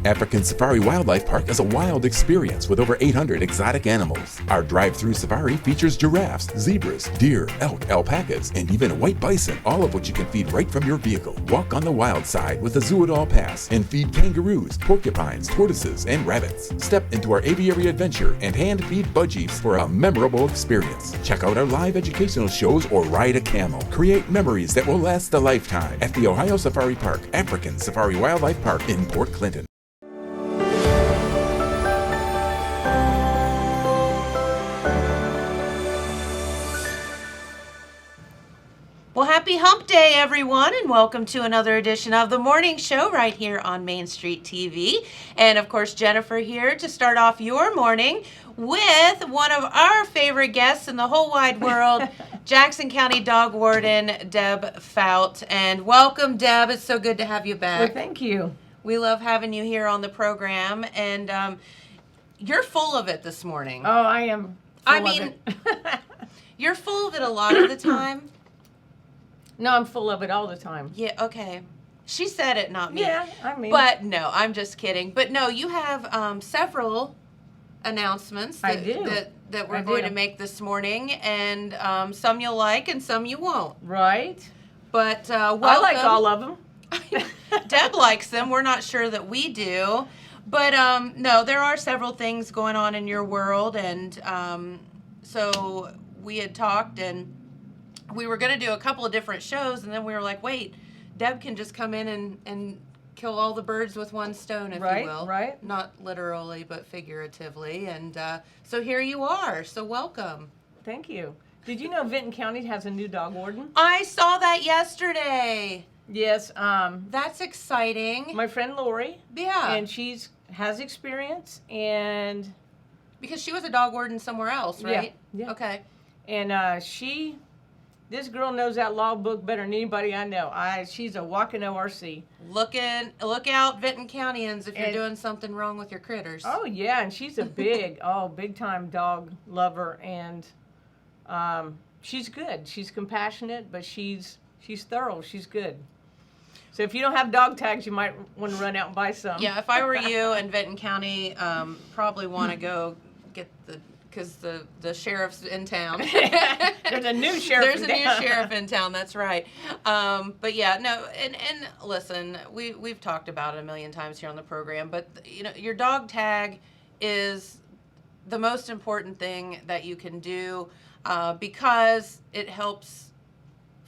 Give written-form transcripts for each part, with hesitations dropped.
African Safari Wildlife Park is a wild experience with over 800 exotic animals. Our drive-through safari features giraffes, zebras, deer, elk, alpacas, and even a white bison, all of which you can feed right from your vehicle. Walk on the wild side with a Zoo-It-All pass and feed kangaroos, porcupines, tortoises, and rabbits. Step into our aviary adventure and hand-feed budgies for a memorable experience. Check out our live educational shows or ride a camel. Create memories that will last a lifetime at the Ohio Safari Park, African Safari Wildlife Park in Port Clinton. Well, happy Hump Day, everyone, and welcome to another edition of The Morning Show right here on Main Street TV. And, of course, Jennifer here to start off your morning with one of our favorite guests in the whole wide world, Jackson County Dog Warden Deb Fout. And welcome, Deb. It's so good to have you back. Well, thank you. We love having you here on the program. And you're full of it this morning. Oh, I am full of it. You're full of it a lot of the time. No, I'm full of it all the time. Yeah, okay. She said it, not me. Yeah, I mean. But no, I'm just kidding. But no, you have several announcements that we're going to make this morning, and some you'll like and some you won't. Right. But welcome. I like all of them. Deb likes them. We're not sure that we do. But no, there are several things going on in your world, and so we had talked, and we were going to do a couple of different shows, and then we were like, wait, Deb can just come in and kill all the birds with one stone, if you will. Right. Not literally, but figuratively. And so here you are. So welcome. Thank you. Did you know Vinton County has a new dog warden? I saw that yesterday. Yes. That's exciting. My friend Lori. Yeah. And has experience, and because she was a dog warden somewhere else, right? Yeah. Okay. And this girl knows that law book better than anybody I know. She's a walking ORC. Look out, Vinton Countyans, if you're doing something wrong with your critters. Oh yeah, and she's a big time dog lover, and she's good. She's compassionate, but she's thorough. She's good. So if you don't have dog tags, you might want to run out and buy some. Yeah, if I were you and Vinton County, probably want to go get because the sheriff's in town. There's a new sheriff in town, that's right. But yeah, no, and listen, we've talked about it a million times here on the program, but you know, your dog tag is the most important thing that you can do because it helps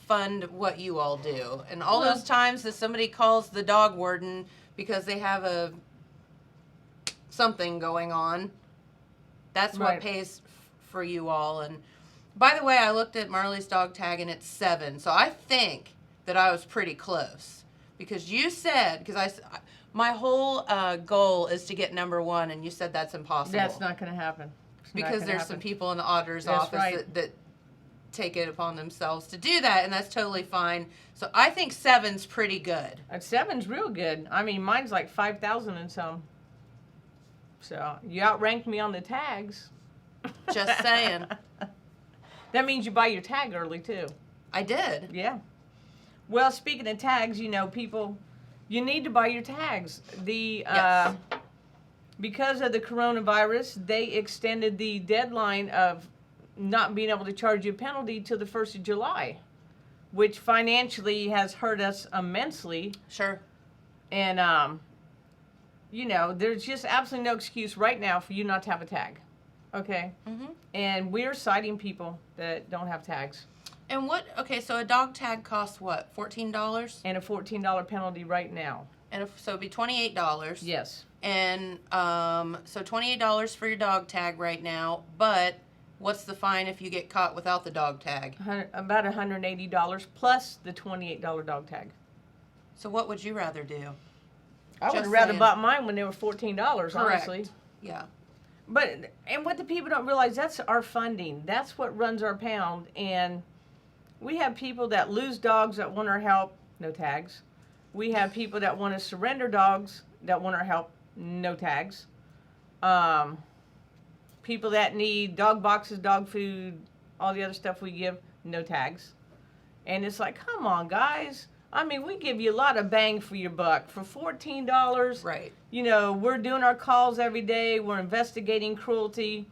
fund what you all do. And all those times that somebody calls the dog warden because they have something going on, that's what pays for you all. And by the way, I looked at Marley's dog tag and it's 7. So I think that I was pretty close because you said, my whole goal is to get number 1, and you said that's impossible. That's not going to happen. Because there's some people in the auditor's office that take it upon themselves to do that, and that's totally fine. So I think 7's pretty good. 7's real good. I mean, mine's like 5,000 and some. So you outranked me on the tags. Just saying. That means you buy your tag early too. I did. Yeah. Well, speaking of tags, you know, people, you need to buy your tags. Yes. Because of the coronavirus, they extended the deadline of not being able to charge you a penalty till the 1st of July, which financially has hurt us immensely. Sure. And, you know, there's just absolutely no excuse right now for you not to have a tag. Okay? Mm-hmm. And we're citing people that don't have tags. And so a dog tag costs what, $14? And a $14 penalty right now. And so it'd be $28. Yes. And so $28 for your dog tag right now, but what's the fine if you get caught without the dog tag? About $180 plus the $28 dog tag. So what would you rather do? I would have rather bought mine when they were $14, Correct. honestly. Yeah. And what the people don't realize, that's our funding. That's what runs our pound. And we have people that lose dogs that want our help, no tags. We have people that want to surrender dogs that want our help, no tags. People that need dog boxes, dog food, all the other stuff we give, no tags. And it's like, come on, guys. I mean, we give you a lot of bang for your buck. For $14, Right. you know, we're doing our calls every day. We're investigating cruelty.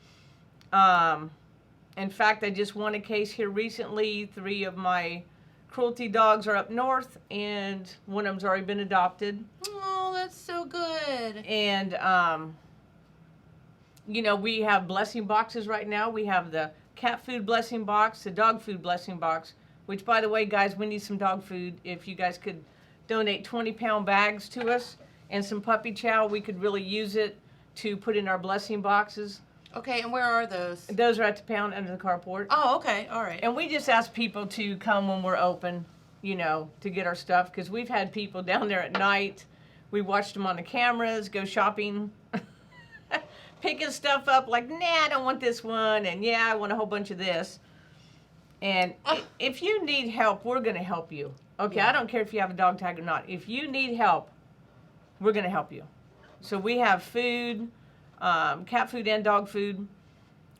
In fact, I just won a case here recently. 3 of my cruelty dogs are up north, and one of them's already been adopted. Oh, that's so good. And, you know, we have blessing boxes right now. We have the cat food blessing box, the dog food blessing box, which, by the way, guys, we need some dog food. If you guys could donate 20-pound bags to us and some puppy chow, we could really use it to put in our blessing boxes. Okay, and where are those? Those are at the pound under the carport. Oh, okay, all right. And we just ask people to come when we're open, you know, to get our stuff, because we've had people down there at night. We watched them on the cameras, go shopping, picking stuff up like, nah, I don't want this one, and yeah, I want a whole bunch of this. And if you need help, we're going to help you. Okay, Yeah. I don't care if you have a dog tag or not. If you need help, we're going to help you. So we have food, cat food and dog food.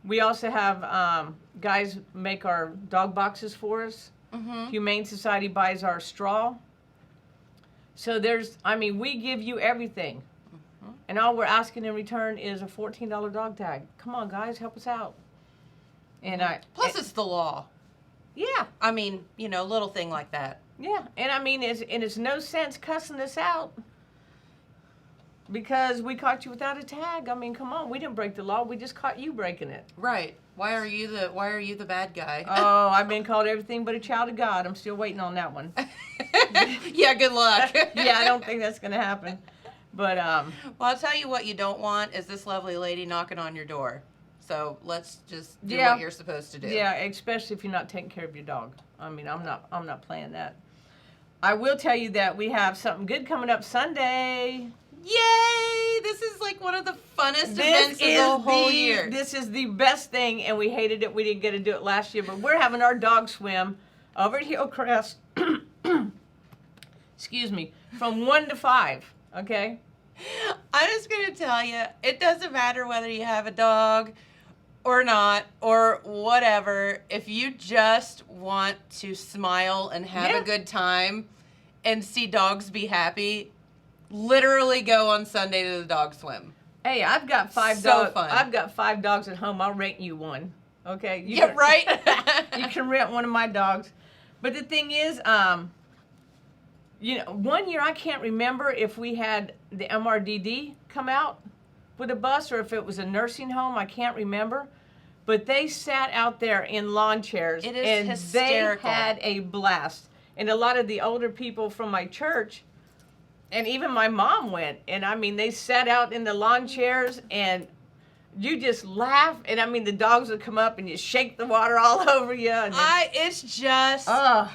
We also have guys make our dog boxes for us. Mm-hmm. Humane Society buys our straw. So we give you everything. Mm-hmm. And all we're asking in return is a $14 dog tag. Come on, guys, help us out. And Plus, it's the law. yeah, I mean, you know, little thing like that. yeah. And I mean, it's no sense cussing us out because we caught you without a tag. I mean, come on, we didn't break the law. We just caught you breaking it. Right. Why are you the bad guy? Oh, I've been called everything but a child of God. I'm still waiting on that one. Yeah, good luck. Yeah, I don't think that's gonna happen. But Well, I'll tell you what you don't want is this lovely lady knocking on your door. So let's just do Yeah. what you're supposed to do. yeah, especially if you're not taking care of your dog. I mean, I'm not playing that. I will tell you that we have something good coming up Sunday. Yay! This is like one of the funnest events of the whole year. This is the best thing, and we hated it. We didn't get to do it last year, but we're having our dog swim over at Hillcrest. Excuse me, from 1 to 5. Okay. I'm just going to tell you, it doesn't matter whether you have a dog or not or whatever. If you just want to smile and have Yeah. a good time and see dogs be happy, literally go on Sunday to the dog swim. Hey, I've got 5 So dogs. fun. I've got 5 dogs at home. I'll rent you one. Okay. Yeah, right? You can rent one of my dogs. But the thing is, you know, one year I can't remember if we had the MRDD come out with a bus or if it was a nursing home. I can't remember. But they sat out there in lawn chairs. It is and hysterical. they had a blast. And a lot of the older people from my church, and even my mom went. And I mean, they sat out in the lawn chairs and you just laugh. And I mean, the dogs would come up and you shake the water all over you. And It's just oh,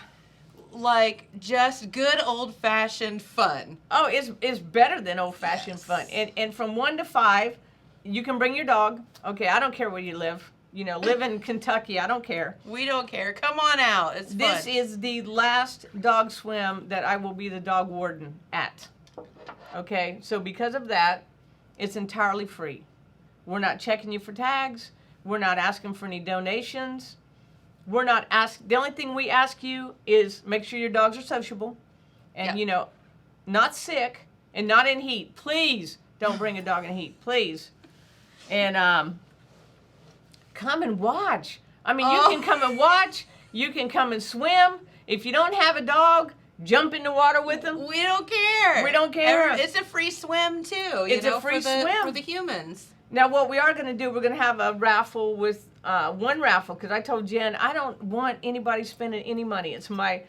just good old-fashioned fun. oh, it's better than old-fashioned Yes. fun. And from 1 to 5, you can bring your dog. Okay, I don't care where you live. You know, live in Kentucky, I don't care. We don't care. Come on out. It's fun. This is the last dog swim that I will be the dog warden at. Okay, so because of that, it's entirely free. We're not checking you for tags. We're not asking for any donations. We're not the only thing we ask you is make sure your dogs are sociable and, Yep. you know, not sick and not in heat. Please don't bring a dog in heat, please. And come and watch. I mean, you Oh. can come and watch. You can come and swim. If you don't have a dog, jump in the water with them. We don't care. We don't care. It's a free swim too. It's a know, free for the, swim. for the humans. Now, what we are going to do, we're going to have a raffle with one raffle, because I told Jen I don't want anybody spending any money. It's my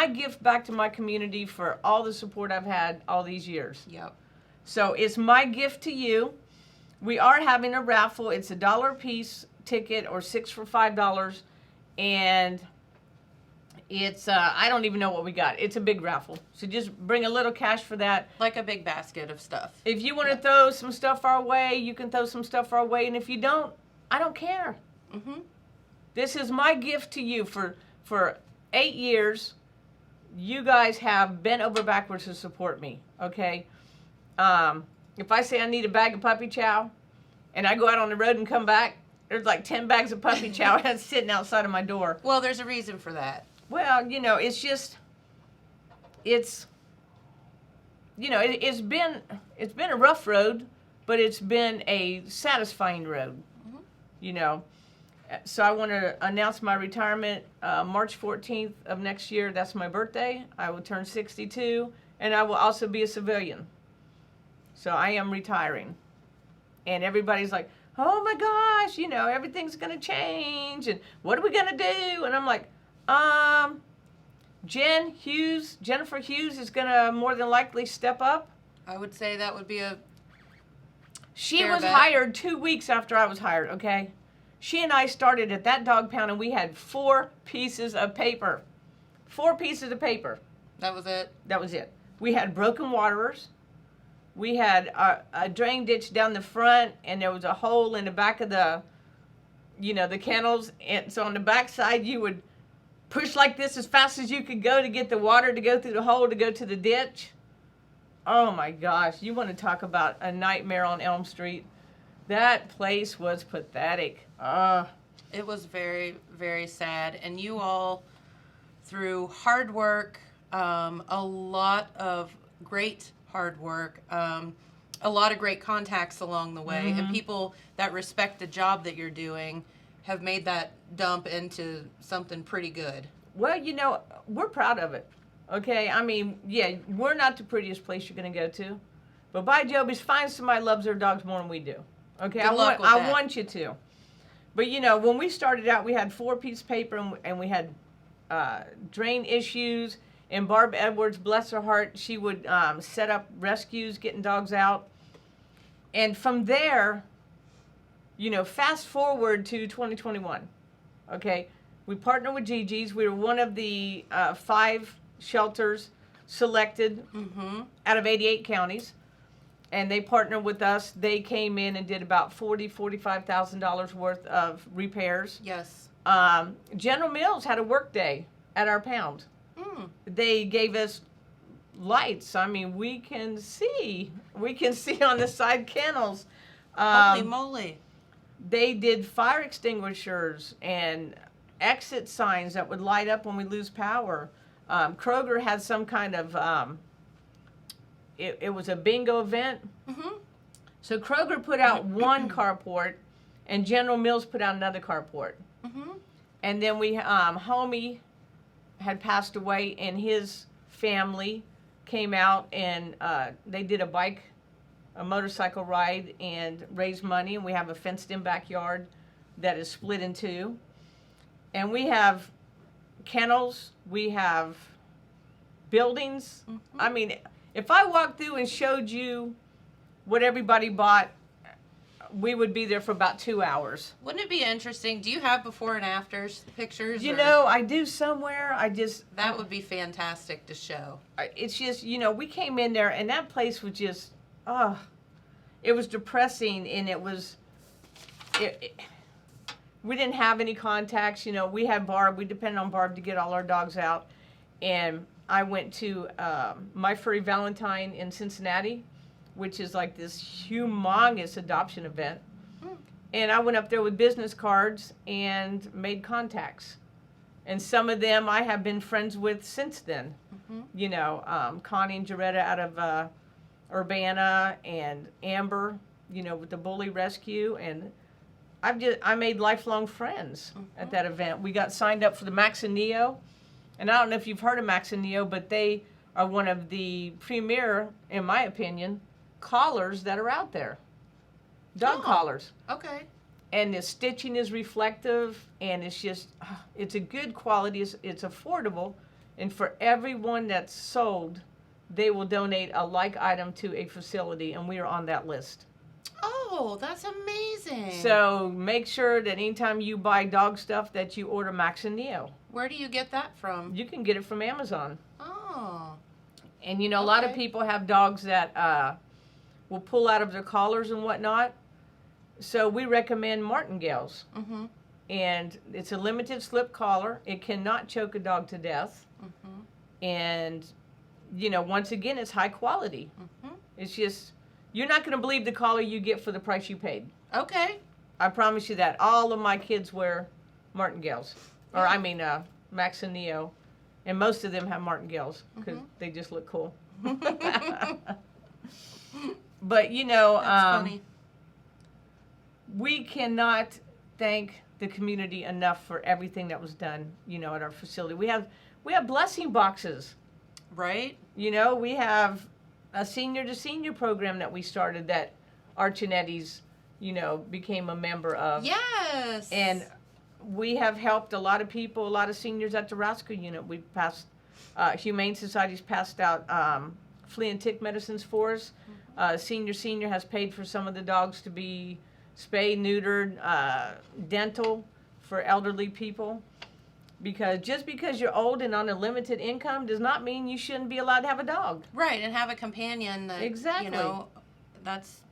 gift back to my community for all the support I've had all these years. Yep. So it's my gift to you. We are having a raffle. It's $1 a piece ticket or 6 for $5, and it's I don't even know what we got. It's a big raffle, so just bring a little cash for that. Like a big basket of stuff. If you want to throw some stuff our way, you can throw some stuff our way, and if you don't, I don't care. Mm-hmm. This is my gift to you for 8 years. You guys have bent over backwards to support me, okay? If I say I need a bag of puppy chow and I go out on the road and come back, there's like 10 bags of puppy chow sitting outside of my door. Well, there's a reason for that. Well, you know, it's it's, it's been a rough road, but it's been a satisfying road, So I want to announce my retirement March 14th of next year. That's my birthday. I will turn 62, and I will also be a civilian. So I am retiring. And everybody's like, oh my gosh, everything's going to change, and what are we going to do? And I'm like, Jennifer Hughes is going to more than likely step up. I would say that would be a She fair was bet. hired 2 weeks after I was hired, okay? She and I started at that dog pound, and we had 4 pieces of paper. 4 pieces of paper. That was it. That was it. We had broken waterers. We had a drain ditch down the front, and there was a hole in the back of the kennels. And so on the back side, you would push like this as fast as you could go to get the water to go through the hole to go to the ditch. Oh my gosh, you want to talk about a nightmare on Elm Street. That place was pathetic. It was very, very sad. And you all, through hard work, a lot of great hard work, a lot of great contacts along the way, and people that respect the job that you're doing have made that dump into something pretty good. Well, we're proud of it. Okay, I mean, yeah, we're not the prettiest place you're going to go to, but by Joby's, find somebody who loves their dogs more than we do. Okay, Good luck with I that. want you to. But when we started out, we had 4 pieces of paper, and we had drain issues. And Barb Edwards, bless her heart, she would set up rescues, getting dogs out. And from there, fast forward to 2021. Okay, we partnered with Gigi's. We were one of the 5 shelters selected out of 88 counties, and they partnered with us. They came in and did about $45,000 worth of repairs. Yes. General Mills had a work day at our pound. They gave us lights. I mean, we can see on the side kennels. Holy moly. They did fire extinguishers and exit signs that would light up when we lose power. Kroger had some kind of, it was a bingo event. So Kroger put out one carport, and General Mills put out another carport. And then we, Homie had passed away, and his family came out, and they did a motorcycle ride and raised money, and we have a fenced-in backyard that is split in 2. And we have kennels, we have buildings. I mean, if I walked through and showed you what everybody bought, we would be there for about 2 hours. Wouldn't it be interesting? Do you have before and afters pictures? I do somewhere. That would be fantastic to show. It's just, we came in there, and that place was just, it was depressing, and it was, we didn't have any contacts. We had Barb. We depended on Barb to get all our dogs out. And I went to My Furry Valentine in Cincinnati, which is like this humongous adoption event. And I went up there with business cards and made contacts. And some of them I have been friends with since then. Connie and Jaretta out of Urbana, and Amber, with the Bully Rescue. And I made lifelong friends at that event. We got signed up for the Max and Neo. And I don't know if you've heard of Max and Neo, but they are one of the premier, in my opinion, collars that are out there. Dog collars. Okay. And the stitching is reflective, and it's just, it's a good quality, it's affordable, and for everyone that's sold, they will donate a like item to a facility, and we are on that list. Oh, that's amazing. So make sure that anytime you buy dog stuff that you order Max and Neo. Where do you get that from? You can get it from Amazon. Oh. And a lot of people have dogs that will pull out of their collars and whatnot. So we recommend martingales. And it's a limited slip collar. It cannot choke a dog to death. And, once again, it's high quality. It's just, you're not going to believe the collar you get for the price you paid. Okay. I promise you that. All of my kids wear martingales. Or, Max and Neo. And most of them have martingales because they just look cool. But, you know, That's funny. we cannot thank the community enough for everything that was done, you know, at our facility. We have blessing boxes. Right? You know, we have a senior to senior program that we started that Archinettes, you know, became a member of. Yes. And we have helped a lot of people, a lot of seniors at the Roscoe unit. We passed, Humane Society's passed out flea and tick medicines for us. Senior has paid for some of the dogs to be spayed, neutered, dental for elderly people. Because just because you're old and on a limited income does not mean you shouldn't be allowed to have a dog. Right, and have a companion that, Exactly. you know, that's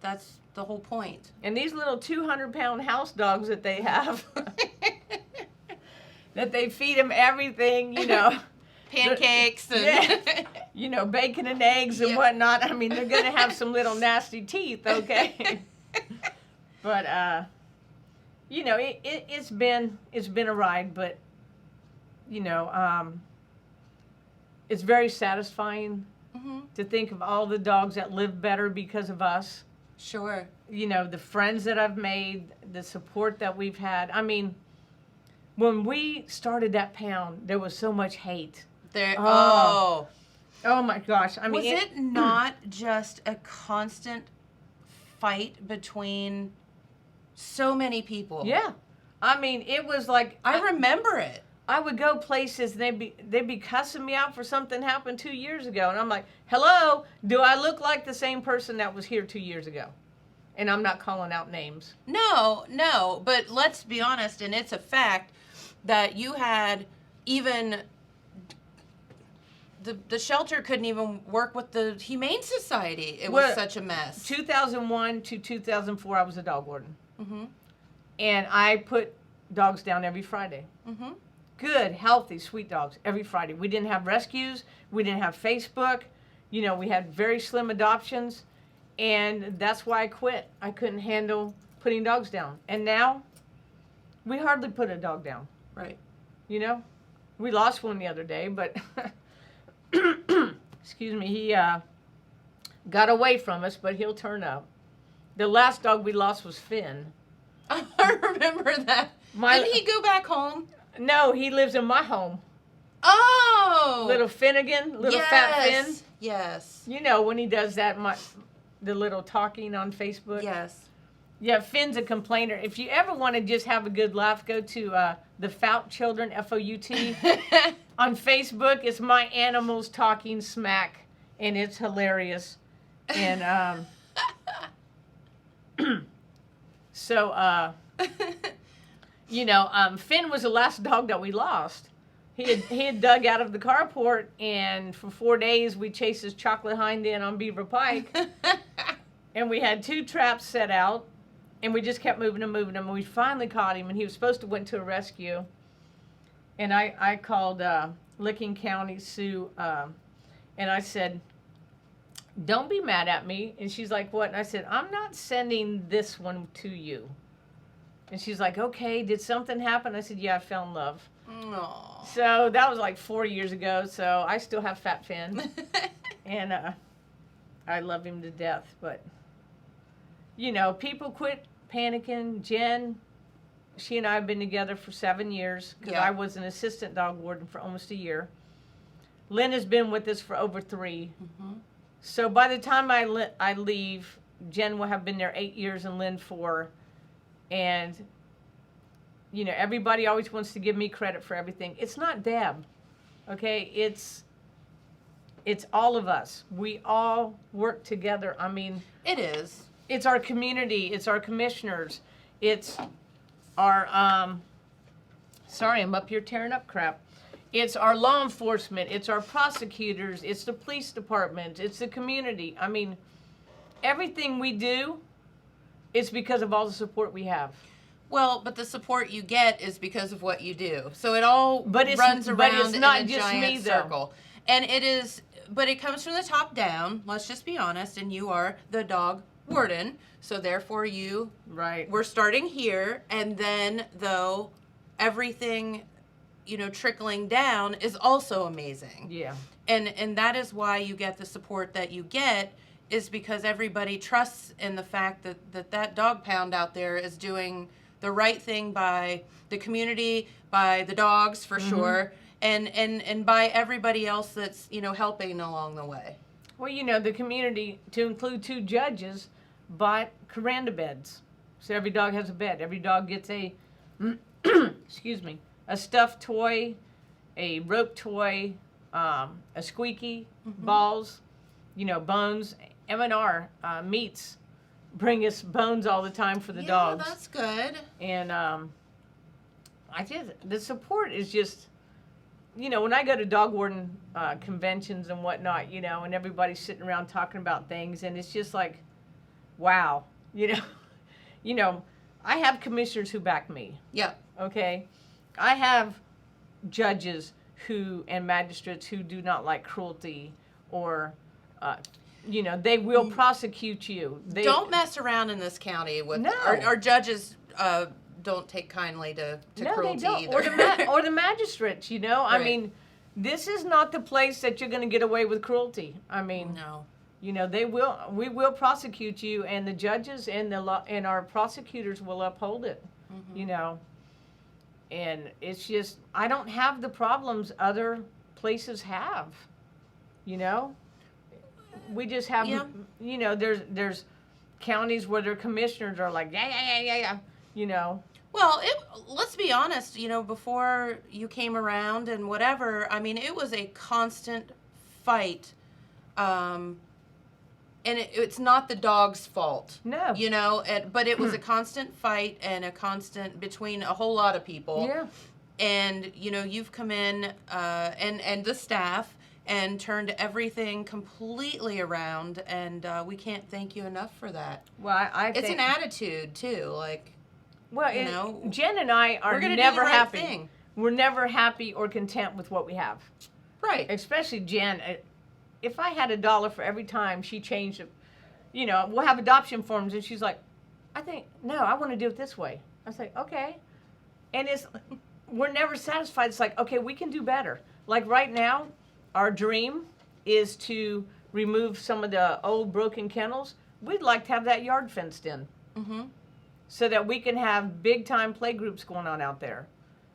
the whole point. And these little 200-pound house dogs that they have, that they feed them everything, you know. Pancakes and... Yeah. You know, bacon and eggs and whatnot. I mean, they're going to have some little nasty teeth, okay? But, you know, it's been a ride, but, you know, it's very satisfying to think of all the dogs that live better because of us. Sure. You know, the friends that I've made, the support that we've had. I mean, when we started that pound, there was so much hate. Oh my gosh. I mean, was it not just a constant fight between so many people? Yeah. I mean, it was like... I remember it. I would go places, and they'd be cussing me out for something happened 2 years ago. And I'm like, hello, do I look like the same person that was here 2 years ago? And I'm not calling out names. No, but let's be honest, and it's a fact that you had even... The shelter couldn't even work with the Humane Society. It was such a mess. 2001 to 2004, I was a dog warden. And I put dogs down every Friday. Good, healthy, sweet dogs every Friday. We didn't have rescues. We didn't have Facebook. You know, we had very slim adoptions. And that's why I quit. I couldn't handle putting dogs down. And now, we hardly put a dog down. Right. You know? We lost one the other day, but... excuse me, he got away from us, but he'll turn up. The last dog we lost was Finn. I remember that. Didn't he go back home? No, he lives in my home. Oh! Little Finnegan, fat Finn. Yes. You know when he does that, the little talking on Facebook? Yes. Yeah, Finn's a complainer. If you ever want to just have a good laugh, go to the Fout Children, F-O-U-T. On Facebook, it's my animals talking smack, and it's hilarious. And so, you know, Finn was the last dog that we lost. He had dug out of the carport, and for 4 days we chased his chocolate hind in on Beaver Pike, and we had 2 traps set out, and we just kept moving him, and we finally caught him, and he was supposed to went to a rescue. And I called Licking County Sue, and I said, don't be mad at me. And she's like, what? And I said, I'm not sending this one to you. And she's like, okay, did something happen? I said, yeah, I fell in love. Aww. So that was like 4 years ago, so I still have Fat Finn. And I love him to death. But, you know, people quit panicking. Jen... She and I have been together for 7 years because I was an assistant dog warden for almost a year. Lynn has been with us for over 3. So by the time I leave, Jen will have been there 8 years and Lynn 4. And, you know, everybody always wants to give me credit for everything. It's not Deb, okay? It's all of us. We all work together. I mean... It is. It's our community. It's our commissioners. It's... our, sorry, I'm up here tearing up crap. It's our law enforcement. It's our prosecutors. It's the police department. It's the community. I mean, everything we do, it's because of all the support we have. Well, but the support you get is because of what you do. So it all runs around but it's not in a just giant me, though. circle. And it is, but it comes from the top down. Let's just be honest. And you are the dog warden. So therefore we're starting here. And then, though, everything trickling down is also amazing. Yeah. And that is why you get the support that you get, is because everybody trusts in the fact that dog pound out there is doing the right thing by the community, by the dogs for sure, and by everybody else that's, helping along the way. Well, the community, to include 2 judges, bought Coranda beds. So every dog has a bed. Every dog gets a, excuse me, a stuffed toy, a rope toy, a squeaky, balls, bones. M&R Meats bring us bones all the time for the dogs. Yeah, that's good. And the support is just, when I go to dog warden conventions and whatnot, and everybody's sitting around talking about things, and it's just like, wow, I have commissioners who back me. Yeah. Okay, I have judges and magistrates who do not like cruelty, or they will prosecute you. Don't mess around in this county with our judges. Don't take kindly to cruelty they don't. either. Or the magistrates. I Right. mean, this is not the place that you're going to get away with cruelty. I mean, No. we will prosecute you, and the judges and and our prosecutors will uphold it. And it's just, I don't have the problems other places have. We just have, there's counties where their commissioners are like, yeah. Well, let's be honest, before you came around and whatever, I mean, it was a constant fight. And it's not the dog's fault. No. But it was a constant fight and a constant between a whole lot of people. Yeah. And, you've come in and the staff and turned everything completely around, and we can't thank you enough for that. Well, I think it's an attitude, too, like... Well, Jen and I are never do the right happy. thing. We're never happy or content with what we have. Right. Especially Jen. If I had $1 for every time she changed it, we'll have adoption forms, and she's like, I want to do it this way. I say, okay. And we're never satisfied. It's like, okay, we can do better. Like right now, our dream is to remove some of the old broken kennels. We'd like to have that yard fenced in. Mm-hmm. So that we can have big time play groups going on out there.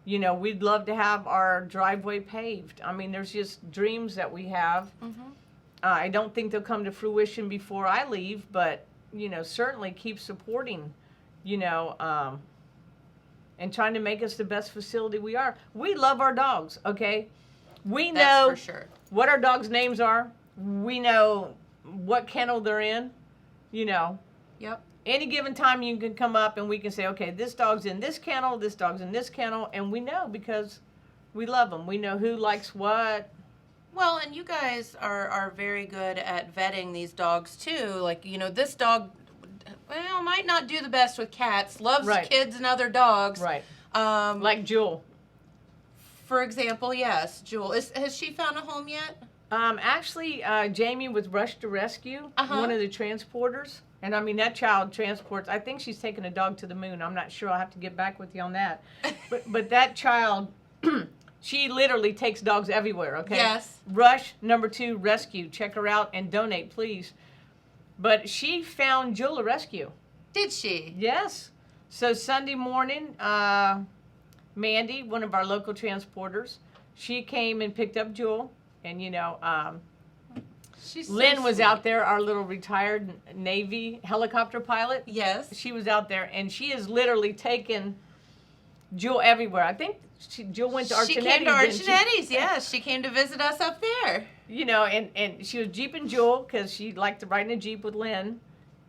We'd love to have our driveway paved. I mean, there's just dreams that we have. Mm-hmm. I don't think they'll come to fruition before I leave, but, certainly keep supporting, and trying to make us the best facility we are. We love our dogs, okay? We know That's for sure. what our dogs' names are. We know what kennel they're in, Yep. Any given time you can come up and we can say, okay, this dog's in this kennel, this dog's in this kennel, and we know because we love them. We know who likes what. Well, and you guys are very good at vetting these dogs too. Like, this dog, might not do the best with cats, loves kids and other dogs. Right. Like Jewel. For example, yes, Jewel. Has she found a home yet? Actually, Jamie was rushed to rescue, one of the transporters. And I mean, that child transports, I think she's taken a dog to the moon. I'm not sure. I'll have to get back with you on that. But that child, she literally takes dogs everywhere, okay? Yes. Rush, number 2, rescue. Check her out and donate, please. But she found Jewel a rescue. Did she? Yes. So Sunday morning, Mandy, one of our local transporters, she came and picked up Jewel. And, Lynn was out there, our little retired Navy helicopter pilot. Yes. She was out there, and she has literally taken Jewel everywhere. I think Jewel went to Archinetti's. She came to Archinetti's, yes. She came to visit us up there. And she was Jeeping Jewel because she liked to ride in a Jeep with Lynn.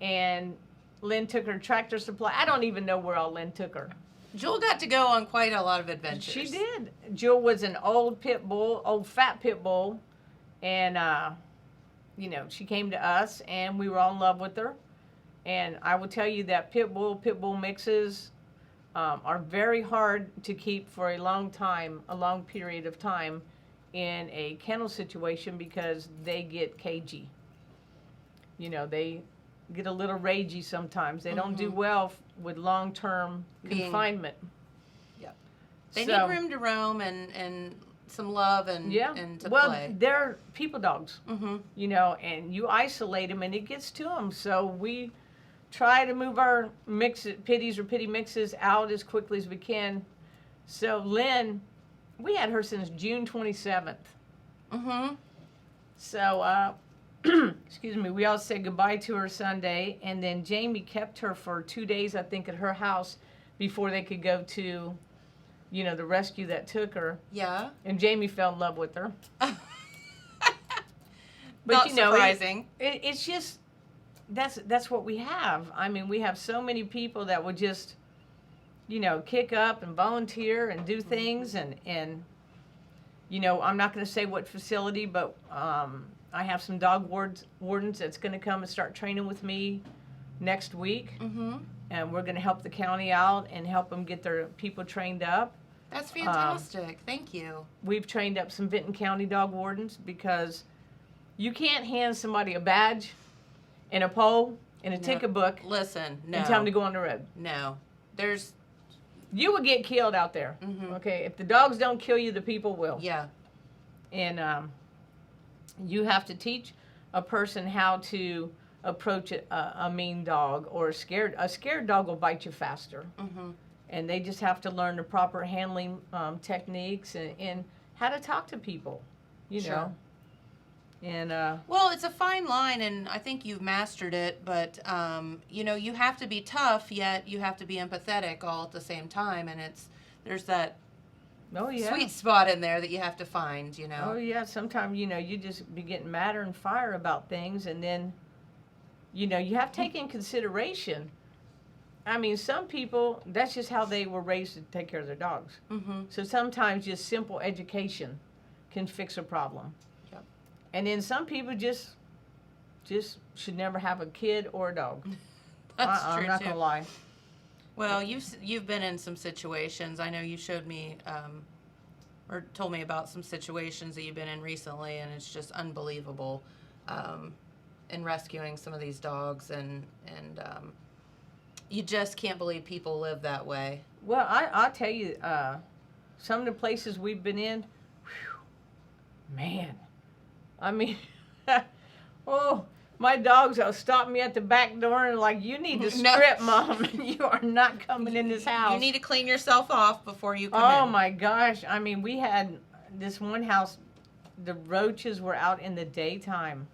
And Lynn took her tractor supply. I don't even know where all Lynn took her. Jewel got to go on quite a lot of adventures. She did. Jewel was an old fat pit bull. And, she came to us, and we were all in love with her. And I will tell you that pit bull mixes are very hard to keep for a long period of time in a kennel situation because they get cagey. They get a little ragey sometimes. They don't do well with long-term confinement. Yep. They need room to roam and some love and to well, play. they're people dogs, you know, and you isolate them and it gets to them. So we try to move our pitties or pitty mixes out as quickly as we can. So Lynn, we had her since June 27th. So, excuse me, we all said goodbye to her Sunday, and then Jamie kept her for 2 days, I think, at her house before they could go to, you know, the rescue that took her. Yeah. And Jamie fell in love with her. But Not you know, surprising. It's just that's what we have. I mean, we have so many people that would just, you know, kick up and volunteer and do things, and you know, I'm not going to say what facility, but I have some dog wardens that's going to come and start training with me next week, and we're going to help the county out and help them get their people trained up. That's fantastic. Thank you. We've trained up some Benton County dog wardens because you can't hand somebody a badge and a pole and a ticket book. Listen, no. And tell them to go on the road. No. You would get killed out there. Okay, if the dogs don't kill you, the people will. Yeah. And you have to teach a person how to approach a mean dog or a scared dog will bite you faster. And they just have to learn the proper handling techniques and how to talk to people, you know. And well, it's a fine line, and I think you've mastered it. But you know, you have to be tough, yet you have to be empathetic all at the same time. And there's that sweet spot in there that you have to find. You know. Oh yeah. Sometimes you know you just be getting madder and fire about things, and then you know you have to take in consideration. I mean, some people, that's just how they were raised to take care of their dogs. So sometimes just simple education can fix a problem. And then some people just should never have a kid or a dog. That's true, I'm not gonna lie. Well, you've been in some situations. I know you showed me or told me about some situations that you've been in recently, and it's just unbelievable in rescuing some of these dogs, and you just can't believe people live that way. Well, I'll tell you, some of the places we've been in, man. I mean, oh, my dogs will stop me at the back door and like, you need to strip, Mom. You are not coming in this house. You need to clean yourself off before you come in. Oh, my gosh. I mean, we had this one house, the roaches were out in the daytime.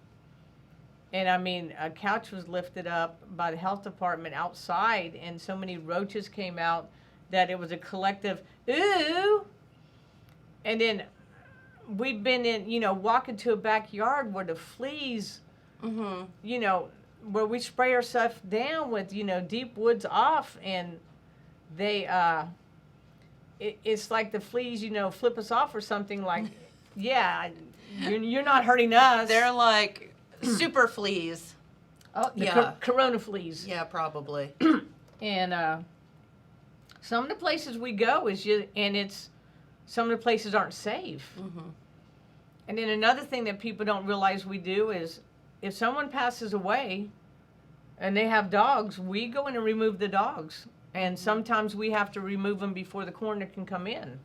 And, I mean, a couch was lifted up by the health department outside, and so many roaches came out that it was a collective, ooh. And then we've been in, you know, walking to a backyard where the fleas, you know, where we spray ourselves down with, you know, deep woods off, and they, it's like the fleas, you know, flip us off or something like, yeah, you're not hurting us. They're like super fleas. Oh, the corona fleas. Yeah, probably. And some of the places we go is just, and it's, some of the places aren't safe. And then another thing that people don't realize we do is if someone passes away and they have dogs, we go in and remove the dogs. And sometimes we have to remove them before the coroner can come in.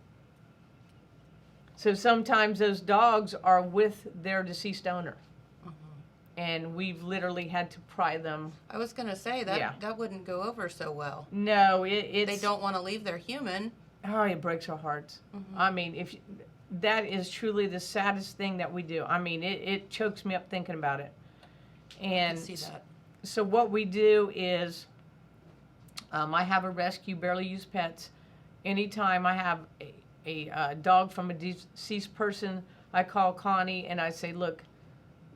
So sometimes those dogs are with their deceased owner. And we've literally had to pry them. I was going to say, that wouldn't go over so well. No, it's... They don't want to leave their human. Oh, it breaks our hearts. I mean, that is truly the saddest thing that we do. I mean, it chokes me up thinking about it. And I can see that. So what we do is, I have a rescue, barely used pets. Anytime I have a dog from a deceased person, I call Connie and I say, look,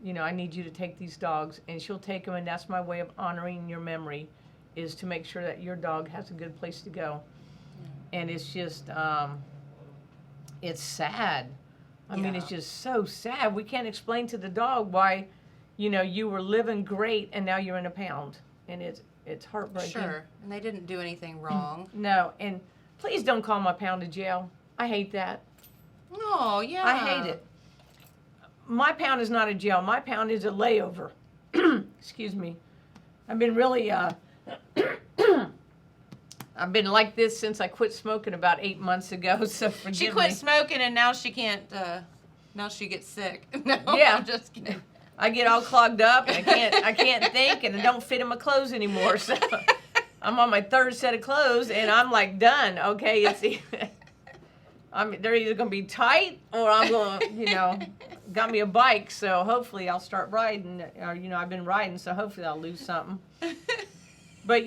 you know, I need you to take these dogs, and she'll take them, and that's my way of honoring your memory, is to make sure that your dog has a good place to go. And it's just, it's sad. I mean, it's just so sad. We can't explain to the dog why, you know, you were living great and now you're in a pound. And it's heartbreaking. Sure. And they didn't do anything wrong. No. And please don't call my pound a jail. I hate that. Oh, yeah. I hate it. My pound is not a jail. My pound is a layover. Excuse me. I've been really I've been like this since I quit smoking about 8 months ago. So forgive She quit me. smoking and now she can't. Now she gets sick. No, Yeah. I'm just kidding. I get all clogged up and I can't think and I don't fit in my clothes anymore. So I'm on my third set of clothes and I'm like done. Okay, they're either gonna be tight or I'm gonna, got me a bike. So hopefully I'll start riding. Or I've been riding, so hopefully I'll lose something. But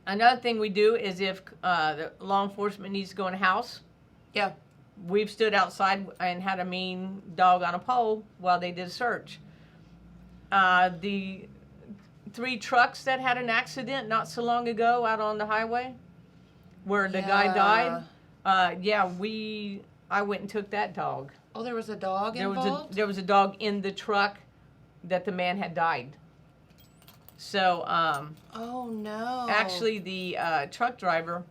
another thing we do is if the law enforcement needs to go in a house. Yeah. We've stood outside and had a mean dog on a pole while they did a search. The 3 trucks that had an accident not so long ago out on the highway where the guy died. I went and took that dog. Oh, there was a dog involved? There was a dog in the truck that the man had died. So, oh no. actually the truck driver,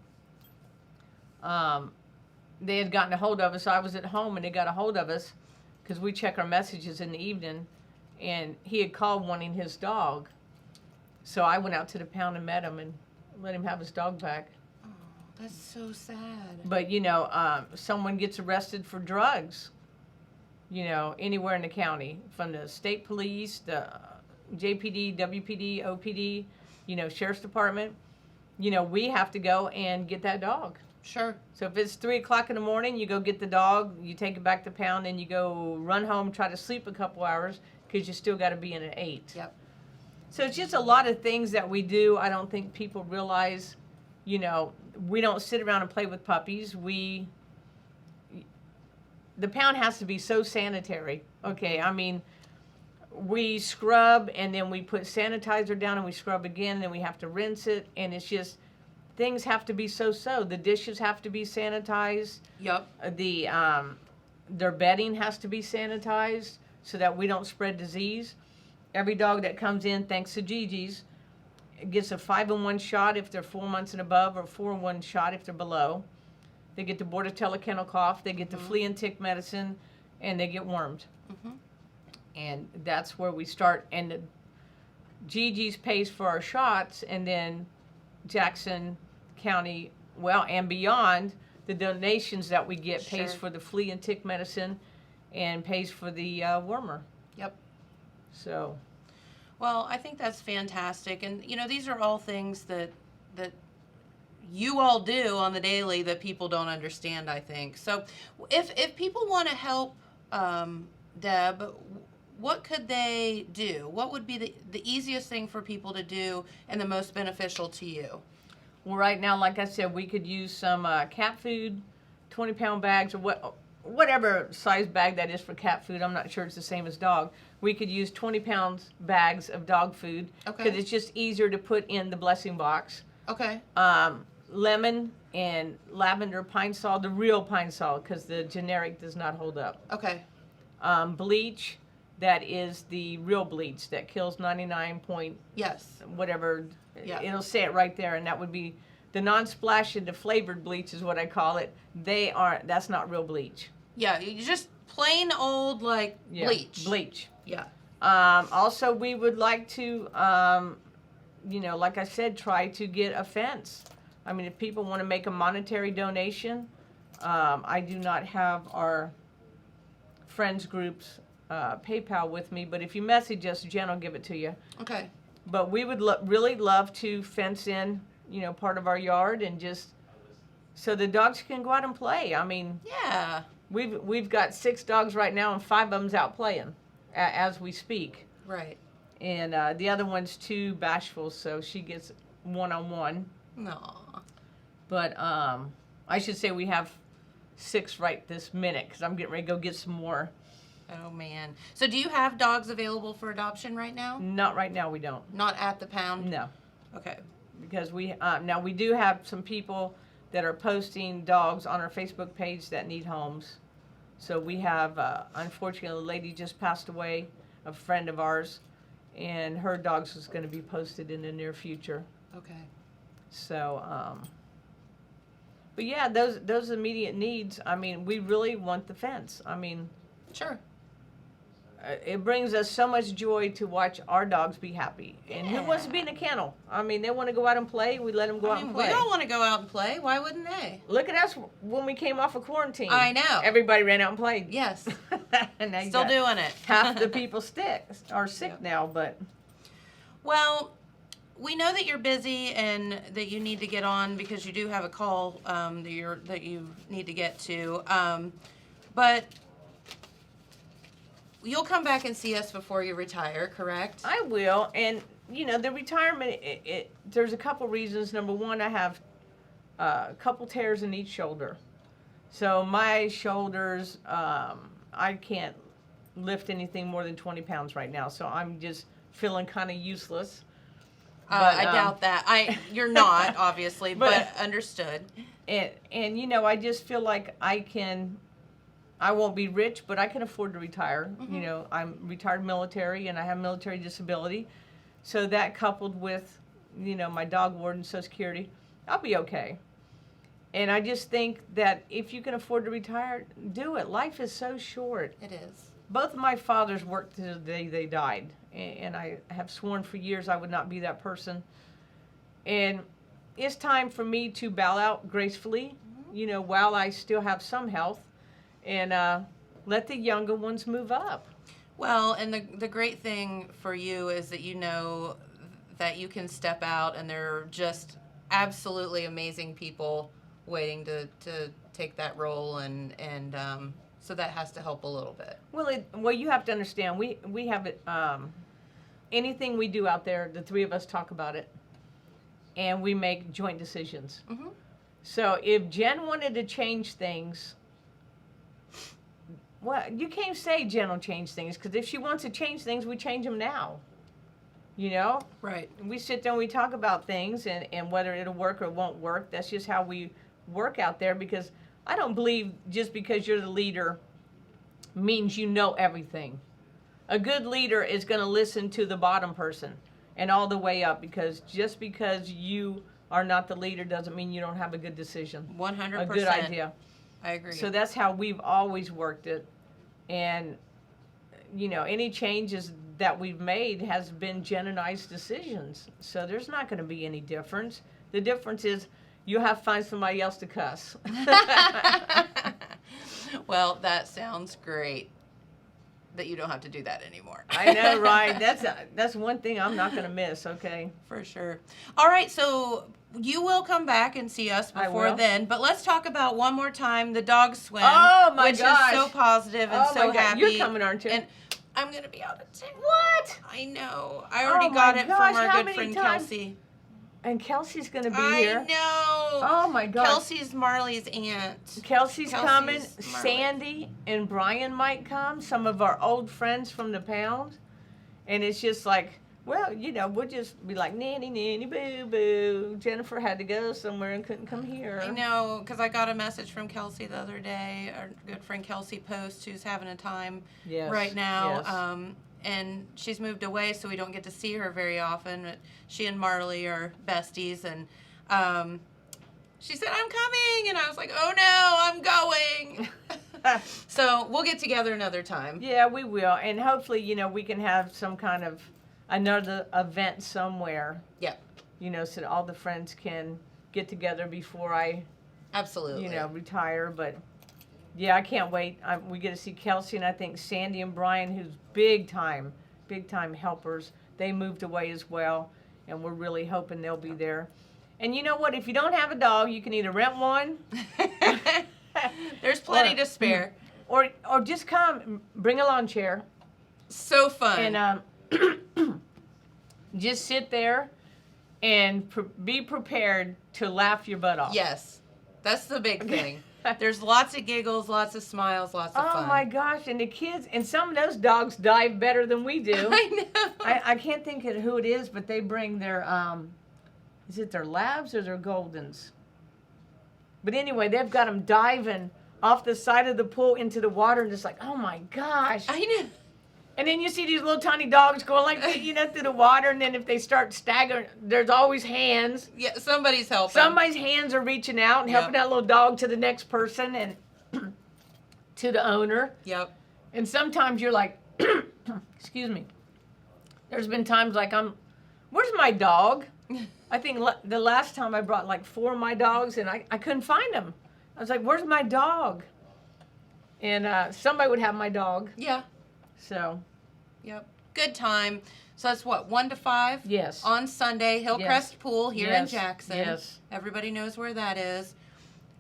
they had gotten a hold of us. I was at home and they got a hold of us because we check our messages in the evening, and he had called wanting his dog. So I went out to the pound and met him and let him have his dog back. Oh, that's so sad. But someone gets arrested for drugs, anywhere in the county, from the state police, the JPD, WPD, OPD, sheriff's department. We have to go and get that dog. Sure. So if it's 3 o'clock in the morning, you go get the dog, you take it back to pound, and you go run home, try to sleep a couple hours because you still got to be in at 8. Yep. So it's just a lot of things that we do. I don't think people realize, we don't sit around and play with puppies. The pound has to be so sanitary. Okay, I mean, we scrub and then we put sanitizer down and we scrub again and then we have to rinse it, and it's just, things have to be so. The dishes have to be sanitized. Yep. Their bedding has to be sanitized so that we don't spread disease. Every dog that comes in, thanks to Gigi's, gets a 5-in-1 shot if they're 4 months and above, or 4-in-1 shot if they're below. They get the Bordetella kennel cough, they get the flea and tick medicine, and they get wormed. Mm-hmm. And that's where we start. And Gigi's pays for our shots, and then Jackson County, and beyond, the donations that we get pays Sure. for the flea and tick medicine and pays for the wormer. Yep. So. Well, I think that's fantastic. And, these are all things that you all do on the daily that people don't understand, I think. So if people want to help Deb, what could they do? What would be the easiest thing for people to do and the most beneficial to you? Well, right now, like I said, we could use some cat food, 20-pound bags, or whatever size bag that is for cat food. I'm not sure it's the same as dog. We could use 20-pound bags of dog food because it's just easier to put in the blessing box. Okay. Lemon and lavender pine sol, the real pine sol, because the generic does not hold up. Okay. Bleach, that is the real bleach that kills 99 point Yes. whatever. Yeah. It'll say it right there, and that would be the non-splash and the flavored bleach is what I call it. That's not real bleach. Yeah, you just plain old bleach. Bleach. Yeah. Also, we would like to, like I said, try to get a fence. I mean, if people want to make a monetary donation, I do not have our friends group's PayPal with me, but if you message us, Jen will give it to you. Okay. But we would really love to fence in, part of our yard, and just so the dogs can go out and play. I mean, Yeah. we've got 6 dogs right now, and 5 of them's out playing as we speak. Right. And the other one's too bashful, so she gets one-on-one. No. But I should say we have 6 right this minute because I'm getting ready to go get some more. Oh man. So do you have dogs available for adoption right now? Not right now, we don't. Not at the pound? No. Okay. Because now we do have some people that are posting dogs on our Facebook page that need homes. So we have, unfortunately, a lady just passed away, a friend of ours, and her dogs is going to be posted in the near future. Okay. So, but yeah, those immediate needs. I mean, we really want the fence. I mean, Sure. it brings us so much joy to watch our dogs be happy. And who wants to be in a kennel? I mean, they want to go out and play. We let them go out and play. We all want to go out and play. Why wouldn't they? Look at us when we came off of quarantine. I know. Everybody ran out and played. Yes. And now you Still got doing it. half the people are sick now, but. Well, we know that you're busy and that you need to get on because you do have a call that you need to get to. But you'll come back and see us before you retire, correct? I will. And, the retirement, there's a couple reasons. Number one, I have a couple tears in each shoulder. So my shoulders, I can't lift anything more than 20 pounds right now. So I'm just feeling kind of useless. I doubt that. You're not, obviously, but understood. And I just feel like I won't be rich, but I can afford to retire. Mm-hmm. I'm retired military, and I have military disability. So that coupled with, my dog warden, Social Security, I'll be okay. And I just think that if you can afford to retire, do it. Life is so short. It is. Both of my fathers worked to the day they died. And I have sworn for years I would not be that person. And it's time for me to bow out gracefully, while I still have some health. And let the younger ones move up. Well, and the great thing for you is that you know that you can step out and there are just absolutely amazing people waiting to take that role, and so that has to help a little bit. Well, you have to understand, we have it, anything we do out there, the three of us talk about it, and we make joint decisions. Mm-hmm. So if Jen wanted to change things, well, you can't say Jen will change things, because if she wants to change things, we change them now. Right. We sit there and we talk about things, and whether it'll work or won't work. That's just how we work out there, because I don't believe just because you're the leader means you know everything. A good leader is going to listen to the bottom person and all the way up, because just because you are not the leader doesn't mean you don't have a good decision. 100%. A good idea. I agree. So that's how we've always worked it. And, any changes that we've made has been Jen and I's decisions. So there's not going to be any difference. The difference is you have to find somebody else to cuss. Well, that sounds great that you don't have to do that anymore. I know, right? That's one thing I'm not going to miss, okay? For sure. All right, so you will come back and see us before then, but let's talk about one more time the dog swim. Oh, my gosh. Which is so positive and so happy. You're coming, aren't you? And I'm going to be out of town. What? I know. I already got it from our good friend Kelsey. And Kelsey's going to be I here. know. Oh, my gosh. Kelsey's Marley's aunt. Kelsey's coming. Marley. Sandy and Brian might come, some of our old friends from the pound. And it's just like, well, we'll just be like, nanny, nanny, boo, boo. Jennifer had to go somewhere and couldn't come here. I know, because I got a message from Kelsey the other day, our good friend Kelsey Post, who's having a time right now. Yes. And she's moved away, so we don't get to see her very often. But she and Marley are besties, and she said, I'm coming. And I was like, oh, no, I'm going. So we'll get together another time. Yeah, we will. And hopefully, we can have some kind of another event somewhere. Yep. So that all the friends can get together before I, absolutely, retire. But yeah, I can't wait. We get to see Kelsey, and I think Sandy and Brian, who's big time helpers. They moved away as well, and we're really hoping they'll be there. And you know what? If you don't have a dog, you can either rent one. There's plenty to spare. Or just come, bring a lawn chair. So fun. And just sit there and be prepared to laugh your butt off. Yes, that's the big thing. There's lots of giggles, lots of smiles, lots of fun. Oh my gosh, and the kids, and some of those dogs dive better than we do. I know. I can't think of who it is, but they bring their, is it their labs or their Goldens? But anyway, they've got them diving off the side of the pool into the water, and it's like, oh my gosh. I know. And then you see these little tiny dogs going like, through the water, and then if they start staggering, there's always hands. Yeah, somebody's helping. Somebody's hands are reaching out and helping that little dog to the next person and to the owner. Yep. And sometimes you're like, excuse me, there's been times like where's my dog? I think the last time I brought like 4 of my dogs and I couldn't find them. I was like, where's my dog? And somebody would have my dog. Yeah. So. Yep. Good time. So that's what, 1 to 5? Yes. On Sunday, Hillcrest Pool here in Yes. Jackson. Yes. Everybody knows where that is.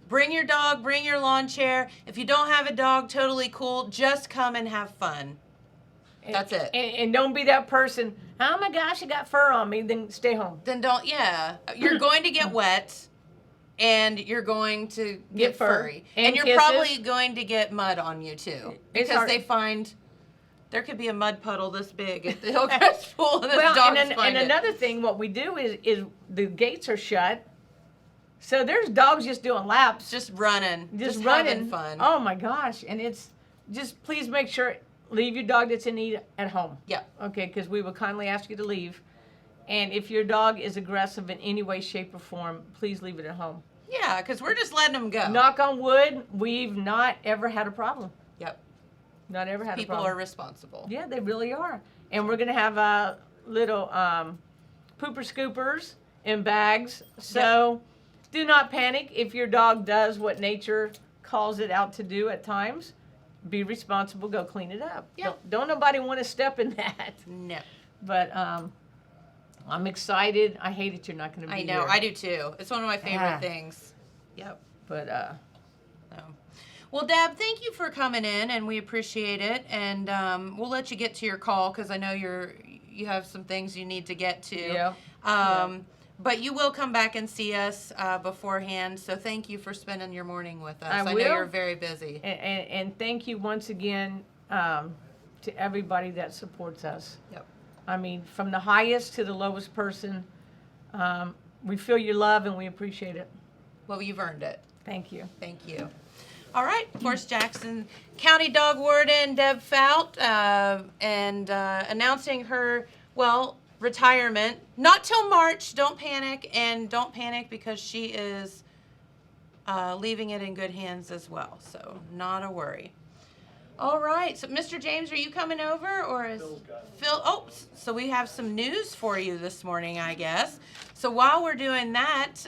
Bring your dog, bring your lawn chair. If you don't have a dog, totally cool. Just come and have fun. That's it. And don't be that person, oh my gosh, I got fur on me, then stay home. Then don't, yeah. You're going to get wet, and you're going to get fur. furry. And you're kisses. probably going to get mud on you, too. It's Because hard. they find, there could be a mud puddle this big at the Hillcrest Pool, and the Well, dogs and find it. another thing, what we do is the gates are shut, so there's dogs just doing laps. Just running. Just having running. fun. Oh my gosh. And it's just, please make sure, leave your dog that's in need at home. Yeah. Okay, because we will kindly ask you to leave. And if your dog is aggressive in any way, shape, or form, please leave it at home. Yeah, because we're just letting them go. Knock on wood, we've not ever had a problem. Yep. Not ever had a People problem. are responsible. Yeah, they really are. And we're going to have little pooper scoopers in bags. So do not panic if your dog does what nature calls it out to do at times. Be responsible. Go clean it up. Yeah. Don't nobody want to step in that. No. But I'm excited. I hate it you're not going to be I know. here. I do too. It's one of my favorite Ah. things. Yep. But So. Well, Deb, thank you for coming in, and we appreciate it. And we'll let you get to your call because I know you have some things you need to get to. Yeah. But you will come back and see us beforehand. So thank you for spending your morning with us. I know will. you're very busy. and thank you once again to everybody that supports us. Yep. I mean, from the highest to the lowest person, we feel your love and we appreciate it. Well, you've earned it. Thank you. Thank you. All right. Of course, Jackson County Dog Warden Deb Fout and announcing her, retirement. Not till March. Don't panic. And don't panic because she is leaving it in good hands as well. So not a worry. All right. So, Mr. James, are you coming over or is Phil? Oh, so we have some news for you this morning, I guess. So while we're doing that,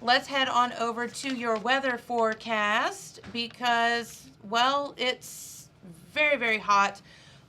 let's head on over to your weather forecast because, it's very, very hot.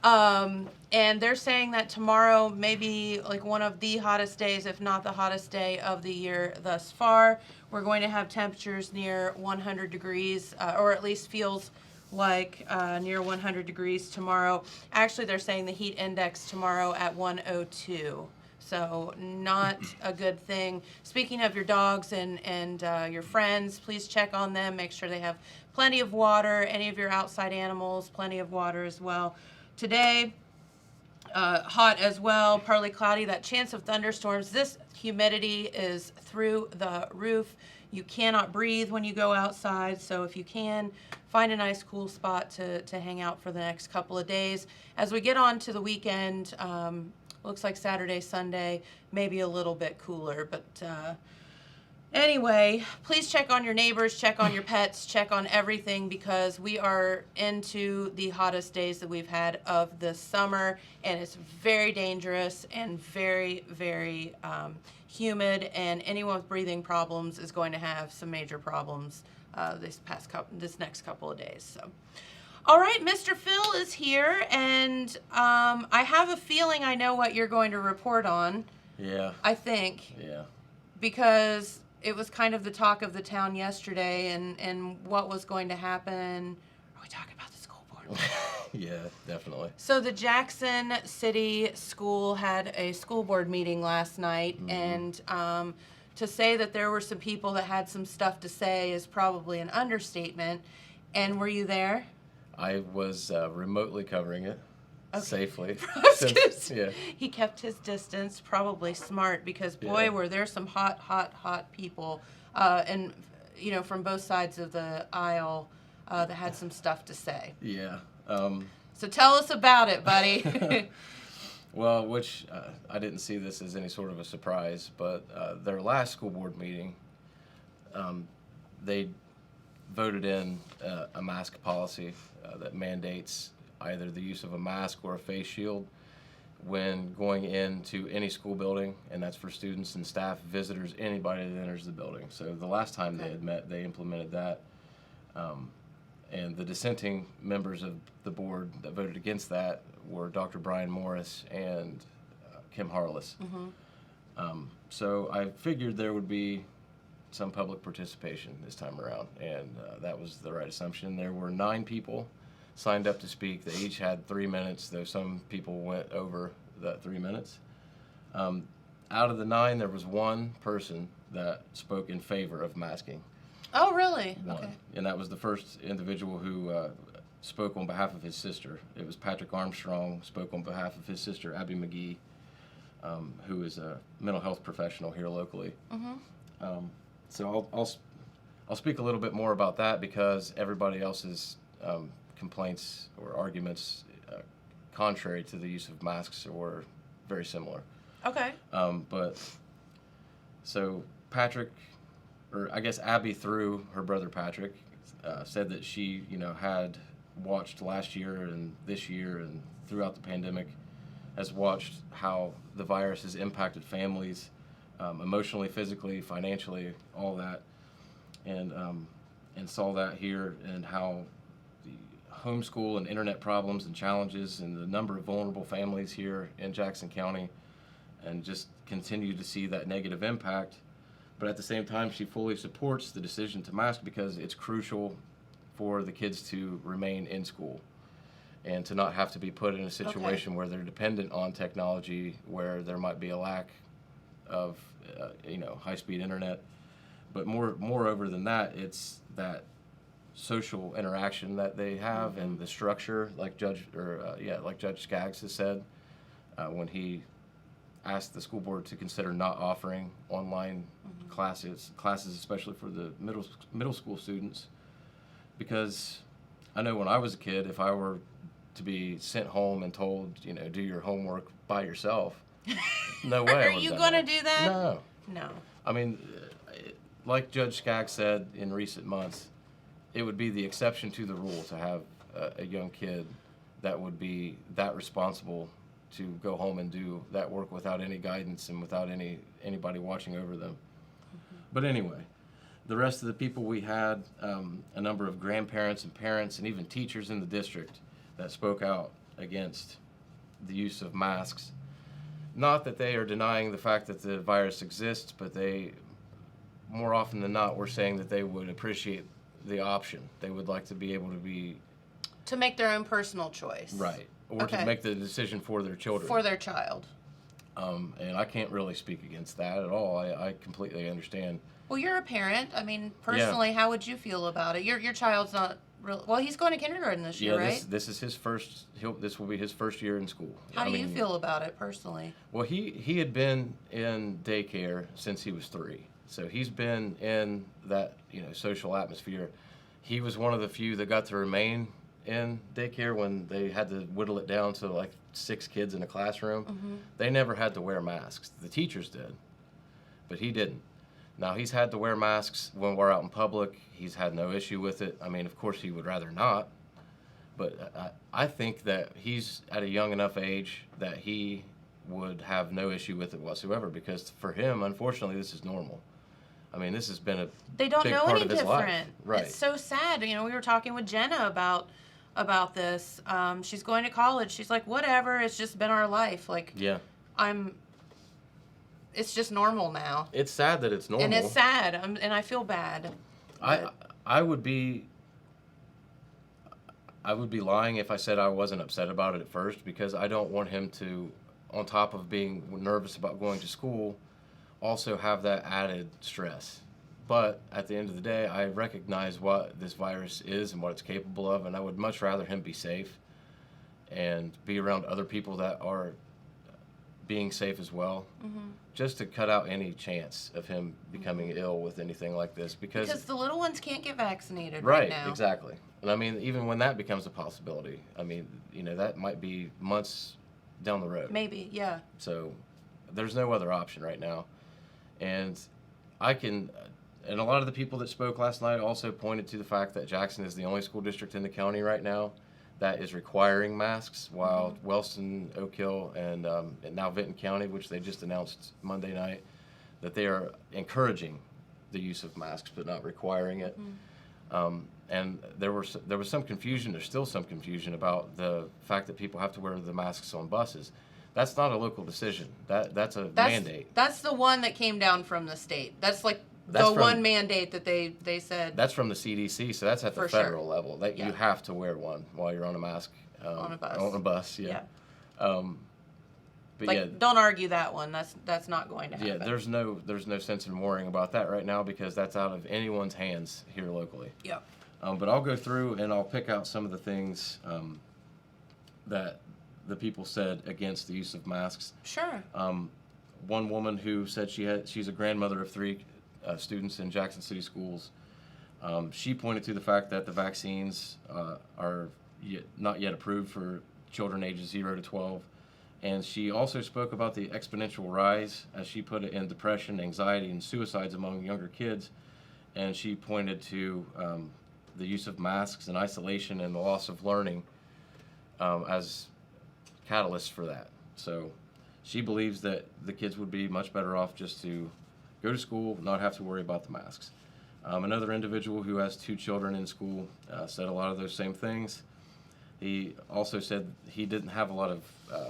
And they're saying that tomorrow may be like one of the hottest days, if not the hottest day of the year thus far. We're going to have temperatures near 100 degrees, or at least feels like near 100 degrees tomorrow. Actually, they're saying the heat index tomorrow at 102. So not a good thing. Speaking of your dogs and your friends, please check on them. Make sure they have plenty of water. Any of your outside animals, plenty of water as well. Today, hot as well, partly cloudy. That chance of thunderstorms. This humidity is through the roof. You cannot breathe when you go outside. So if you can, find a nice cool spot to hang out for the next couple of days. As we get on to the weekend, looks like Saturday, Sunday, maybe a little bit cooler. But anyway, please check on your neighbors, check on your pets, check on everything because we are into the hottest days that we've had of the summer. And it's very dangerous and very, very humid. And anyone with breathing problems is going to have some major problems this next couple of days. So. All right, Mr. Phil is here, and I have a feeling I know what you're going to report on. Yeah. I think. Yeah. Because it was kind of the talk of the town yesterday and what was going to happen. Are we talking about the school board? Yeah, definitely. So the Jackson City School had a school board meeting last night, and to say that there were some people that had some stuff to say is probably an understatement. And were you there? I was remotely covering it safely. Yeah. He kept his distance, probably smart, because boy, Yeah. were there some hot people, and from both sides of the aisle that had some stuff to say. Yeah. So tell us about it, buddy. Well, which I didn't see this as any sort of a surprise, but their last school board meeting, they voted in a mask policy that mandates either the use of a mask or a face shield when going into any school building, and that's for students and staff, visitors, anybody that enters the building. So the last time they had met, they implemented that. And the dissenting members of the board that voted against that were Dr. Brian Morris and Kim Harless. So I figured there would be some public participation this time around, and that was the right assumption. There were 9 people signed up to speak. They each had 3 minutes, though some people went over that 3 minutes. Out of the 9, there was one person that spoke in favor of masking. Oh, really? One. Okay. And that was the first individual who spoke on behalf of his sister. It was Patrick Armstrong, spoke on behalf of his sister, Abby McGee, who is a mental health professional here locally. So I'll speak a little bit more about that because everybody else's complaints or arguments contrary to the use of masks were very similar. Okay. But so Patrick, or I guess Abby through her brother Patrick, said that she, had watched last year and this year and throughout the pandemic, has watched how the virus has impacted families, emotionally, physically, financially, all that, and saw that here and how the homeschool and internet problems and challenges and the number of vulnerable families here in Jackson County, and just continue to see that negative impact. But at the same time, she fully supports the decision to mask because it's crucial for the kids to remain in school and to not have to be put in a situation where they're dependent on technology, where there might be a lack of high-speed internet. But moreover than that, it's that social interaction that they have and the structure, like Judge Skaggs has said when he asked the school board to consider not offering online classes, especially for the middle school students, because I know when I was a kid, if I were to be sent home and told, do your homework by yourself, no way. Are you going to do that? No. No. I mean, like Judge Skaggs said in recent months, it would be the exception to the rule to have a young kid that would be that responsible to go home and do that work without any guidance and without anybody watching over them. But anyway, the rest of the people we had, a number of grandparents and parents and even teachers in the district that spoke out against the use of masks. Not that they are denying the fact that the virus exists, but they, more often than not, were saying that they would appreciate the option. They would like to be able to make their own personal choice. Right. Or to make the decision for their children. For their child. And I can't really speak against that at all. I completely understand. Well, you're a parent. I mean, personally, how would you feel about it? Your child's not real. Well, he's going to kindergarten this year, right? This is his first. This will be his first year in school. How do you feel about it personally? Well, he had been in daycare since he was 3, so he's been in that social atmosphere. He was one of the few that got to remain in daycare when they had to whittle it down to like 6 kids in a classroom. They never had to wear masks. The teachers did, but he didn't. Now, he's had to wear masks when we're out in public. He's had no issue with it. I mean, of course, he would rather not, but I think that he's at a young enough age that he would have no issue with it whatsoever, because for him, unfortunately, this is normal. I mean, this has been a They don't big know part any of his different. life. Right. It's so sad. We were talking with Jenna about this. She's going to college. She's like, whatever. It's just been our life. Like, Yeah. It's just normal now. It's sad that it's normal. And it's sad. And I feel bad. I would be lying if I said I wasn't upset about it at first, because I don't want him to, on top of being nervous about going to school, also have that added stress. But at the end of the day, I recognize what this virus is and what it's capable of, and I would much rather him be safe and be around other people that are being safe as well, just to cut out any chance of him becoming ill with anything like this. Because the little ones can't get vaccinated right now. Right, exactly. And I mean, even when that becomes a possibility, I mean, that might be months down the road. Maybe, yeah. So there's no other option right now. And and a lot of the people that spoke last night also pointed to the fact that Jackson is the only school district in the county right now that is requiring masks, while Wellston, Oak Hill, and now Vinton County, which they just announced Monday night, that they are encouraging the use of masks but not requiring it. And there was some confusion. There's still some confusion about the fact that people have to wear the masks on buses. That's not a local decision. That's a mandate. That's the one that came down from the state. That's like one mandate that they said. That's from the CDC, so that's at the federal level. That you have to wear one while you're on a mask. On a bus. On a bus, yeah. But like, don't argue that one. That's not going to happen. Yeah, there's no sense in worrying about that right now, because that's out of anyone's hands here locally. Yep. But I'll go through and I'll pick out some of the things that the people said against the use of masks. Sure. One woman who said she's a grandmother of 3 students in Jackson City schools. She pointed to the fact that the vaccines are not yet approved for children ages 0 to 12. And she also spoke about the exponential rise, as she put it, in depression, anxiety, and suicides among younger kids. And she pointed to the use of masks and isolation and the loss of learning as catalysts for that. So she believes that the kids would be much better off just to go to school, not have to worry about the masks. Another individual who has 2 children in school said a lot of those same things. He also said he didn't have a lot of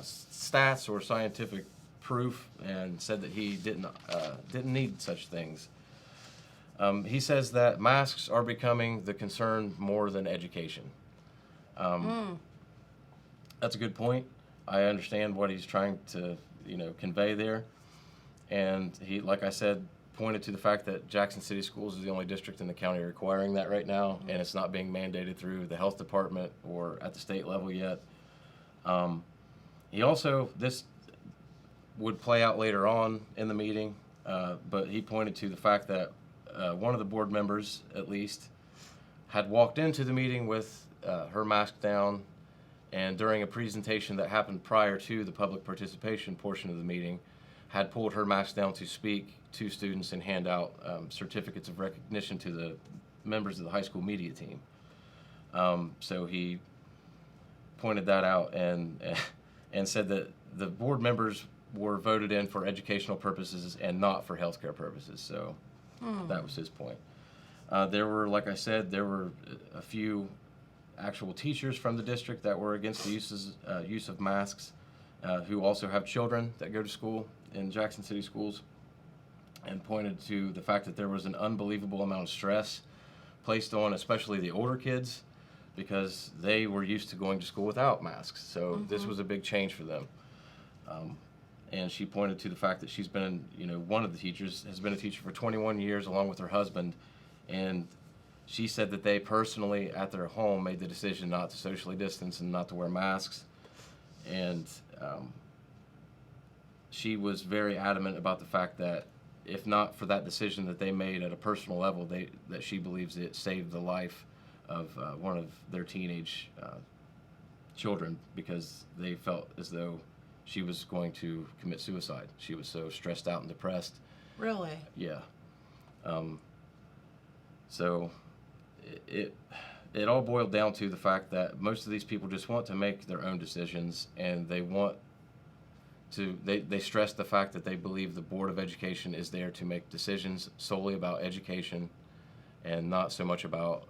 stats or scientific proof, and said that he didn't need such things. He says that masks are becoming the concern more than education. That's a good point. I understand what he's trying to convey there, and he, like I said, pointed to the fact that Jackson City Schools is the only district in the county requiring that right now, and it's not being mandated through the health department or at the state level yet. He also, this would play out later on in the meeting, but he pointed to the fact that one of the board members, at least, had walked into the meeting with her mask down, and during a presentation that happened prior to the public participation portion of the meeting, had pulled her mask down to speak to students and hand out certificates of recognition to the members of the high school media team. So he pointed that out and said that the board members were voted in for educational purposes and not for healthcare purposes. So that was his point. There were, like I said, there were a few actual teachers from the district that were against the use of masks, who also have children that go to school in Jackson City schools, and pointed to the fact that there was an unbelievable amount of stress placed on especially the older kids, because they were used to going to school without masks. So this was a big change for them. And she pointed to the fact that she's been, one of the teachers has been a teacher for 21 years along with her husband, and she said that they personally at their home made the decision not to socially distance and not to wear masks. And she was very adamant about the fact that if not for that decision that they made at a personal level, that she believes it saved the life of one of their teenage children, because they felt as though she was going to commit suicide. She was so stressed out and depressed. Really? Yeah. So it all boiled down to the fact that most of these people just want to make their own decisions, and they want to, they stress the fact that they believe the Board of Education is there to make decisions solely about education and not so much about,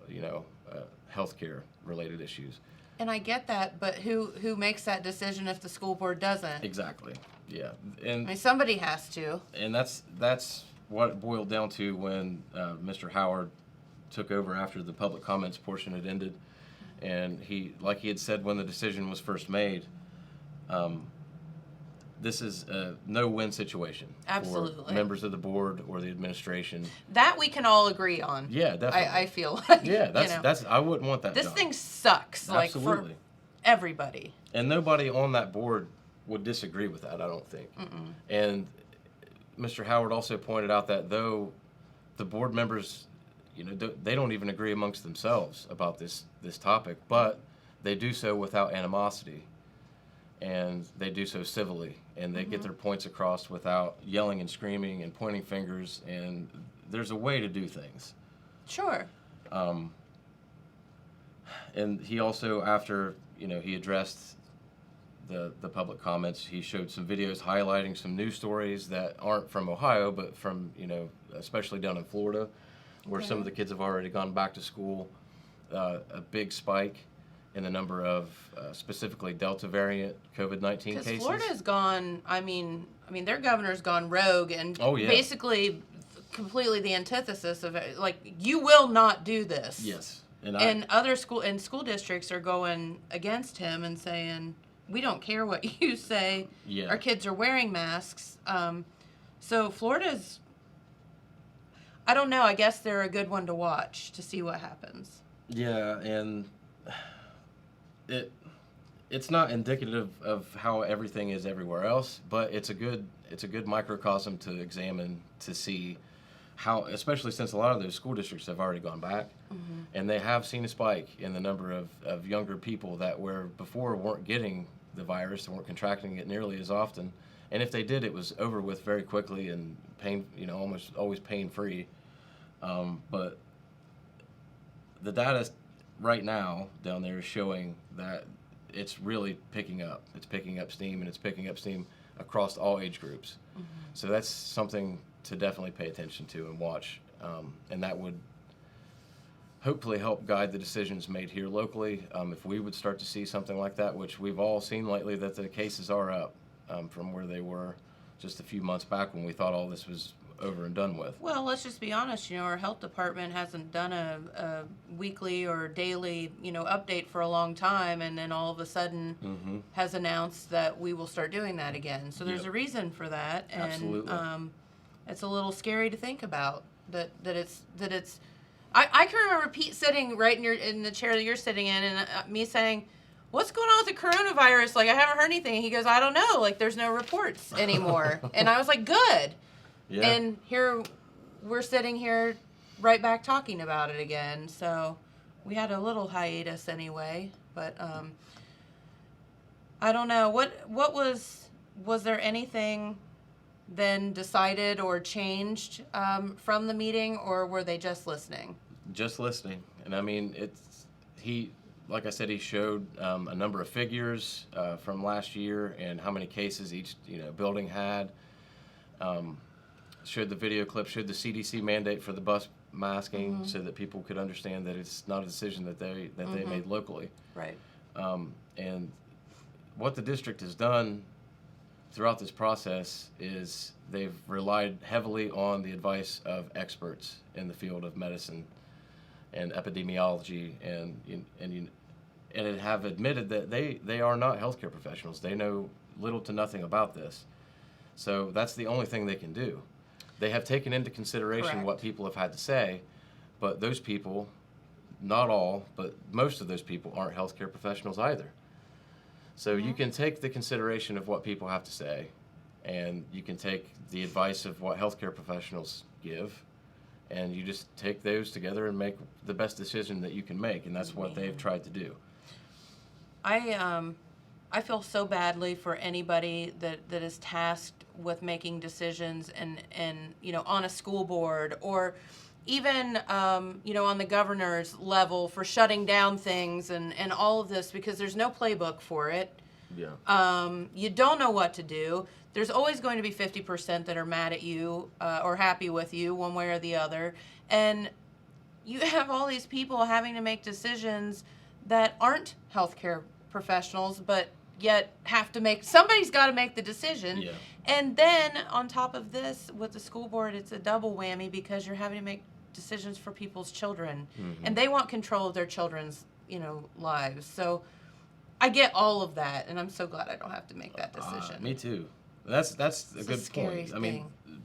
healthcare related issues. And I get that, but who makes that decision if the school board doesn't? Exactly. Yeah. And somebody has to. And that's what it boiled down to when Mr. Howard took over after the public comments portion had ended. And he had said when the decision was first made, this is a no-win situation. Absolutely. For members of the board or the administration. That we can all agree on. Yeah, definitely. I feel like. Yeah, that's I wouldn't want that This done. thing sucks. Absolutely. Like, for everybody. And nobody on that board would disagree with that, I don't think. And Mr. Howard also pointed out that though the board members, they don't even agree amongst themselves about this topic, but they do so without animosity, and they do so civilly, and they get their points across without yelling and screaming and pointing fingers, and there's a way to do things. Sure. And he also, after he addressed the public comments. He showed some videos highlighting some news stories that aren't from Ohio, but from, especially down in Florida, where some of the kids have already gone back to school. A big spike in the number of specifically Delta variant COVID-19 cases. Because Florida's gone, their governor's gone rogue and basically completely the antithesis of it. Like, you will not do this. Yes. And school districts are going against him and saying, we don't care what you say. Yeah. Our kids are wearing masks. So Florida's, I don't know, I guess they're a good one to watch to see what happens. Yeah, and it's not indicative of how everything is everywhere else, but it's a good microcosm to examine to see how, especially since a lot of those school districts have already gone back, and they have seen a spike in the number of younger people that were before weren't getting the virus and weren't contracting it nearly as often, and if they did, it was over with very quickly and almost always pain-free. But the data right now down there is showing that it's really picking up. It's picking up steam, and it's picking up steam across all age groups. So that's something to definitely pay attention to and watch, and that would hopefully help guide the decisions made here locally. If we would start to see something like that, which we've all seen lately, that the cases are up from where they were just a few months back when we thought all this was over and done with. Well, let's just be honest, our health department hasn't done a weekly or daily, update for a long time, and then all of a sudden has announced that we will start doing that again. So there's a reason for that, and Absolutely. It's a little scary to think about that it's I can remember Pete sitting right in the chair that you're sitting in, and me saying, what's going on with the coronavirus? Like, I haven't heard anything. He goes, I don't know. Like, there's no reports anymore. And I was like, good. Yeah. And here we're sitting here right back talking about it again. So we had a little hiatus anyway. But I don't know. What was there anything then decided or changed from the meeting, or were they just listening? Just listening. And like I said, he showed a number of figures from last year and how many cases each building had. Showed the video clip, showed the CDC mandate for the bus masking, so that people could understand that it's not a decision that they made locally. Right. And what the district has done throughout this process is they've relied heavily on the advice of experts in the field of medicine and epidemiology, and have admitted that they are not healthcare professionals. They know little to nothing about this. So that's the only thing they can do. They have taken into consideration Correct. what people have had to say, but those people, not all, but most of those people aren't healthcare professionals either. So you can take the consideration of what people have to say, and you can take the advice of what healthcare professionals give, and you just take those together and make the best decision that you can make, and that's what they've tried to do. I feel so badly for anybody that is tasked with making decisions and on a school board, or even on the governor's level for shutting down things and all of this, because there's no playbook for it. Yeah. You don't know what to do. There's always going to be 50% that are mad at you or happy with you one way or the other. And you have all these people having to make decisions that aren't healthcare professionals, but yet somebody's got to make the decision. Yeah. And then on top of this, with the school board, it's a double whammy because you're having to make decisions for people's children. And they want control of their children's, lives. So I get all of that, and I'm so glad I don't have to make that decision. Me too. That's a It's good a scary point. I mean, thing.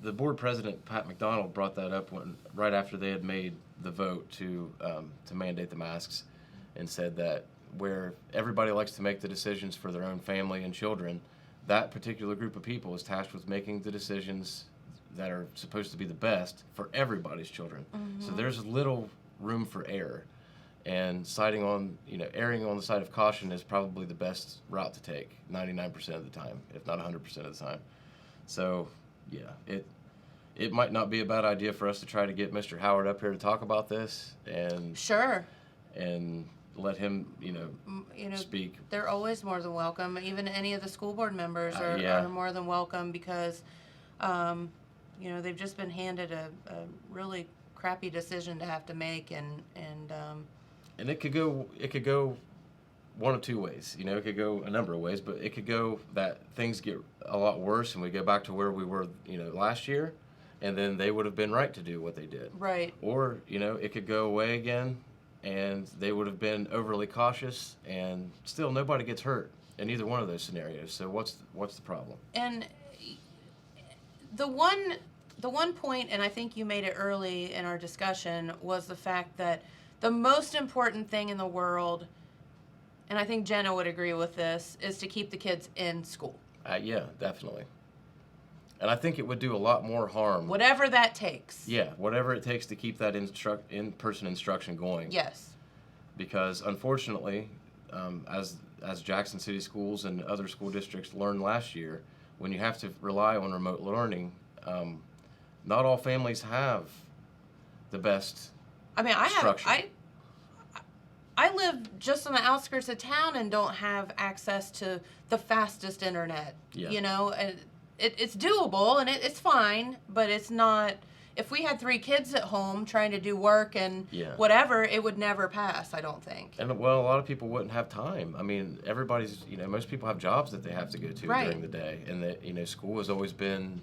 the board president, Pat McDonald, brought that up right after they had made the vote to mandate the masks, and said that where everybody likes to make the decisions for their own family and children, that particular group of people is tasked with making the decisions that are supposed to be the best for everybody's children. So there's little room for error, and erring on the side of caution is probably the best route to take 99% of the time, if not 100% of the time. So yeah, it might not be a bad idea for us to try to get Mr. Howard up here to talk about this, and Sure. and let him, speak. They're always more than welcome. Even any of the school board members are, Yeah. are more than welcome because, they've just been handed a really crappy decision to have to make, and it could go one of two ways. It could go a number of ways, but it could go that things get a lot worse and we go back to where we were, last year, and then they would have been right to do what they did. Right. Or, it could go away again and they would have been overly cautious and still nobody gets hurt in either one of those scenarios. So what's the problem? And the one point, and I think you made it early in our discussion, was the fact that the most important thing in the world, and I think Jenna would agree with this, is to keep the kids in school. Yeah, definitely. And I think it would do a lot more harm. Whatever that takes. Yeah, whatever it takes to keep that in-person instruction going. Yes. Because unfortunately, as Jackson City schools and other school districts learned last year, when you have to rely on remote learning, not all families have the best structure. I live just on the outskirts of town and don't have access to the fastest internet. Yeah. And it's doable and it's fine, but it's not. If we had 3 kids at home trying to do work and whatever, it would never pass, I don't think. And a lot of people wouldn't have time. I mean, everybody's, most people have jobs that they have to go to during the day, and that, school has always been,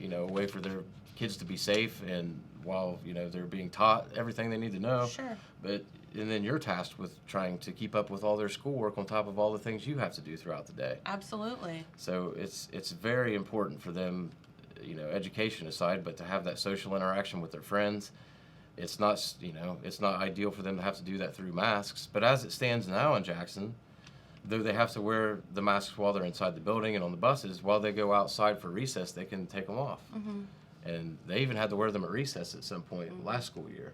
a way for their kids to be safe and while, they're being taught everything they need to know. Sure. And then you're tasked with trying to keep up with all their schoolwork on top of all the things you have to do throughout the day. Absolutely. So it's very important for them, education aside, but to have that social interaction with their friends. It's not, it's not ideal for them to have to do that through masks. But as it stands now in Jackson, though they have to wear the masks while they're inside the building and on the buses, while they go outside for recess, they can take them off. Mm-hmm. And they even had to wear them at recess at some point last school year.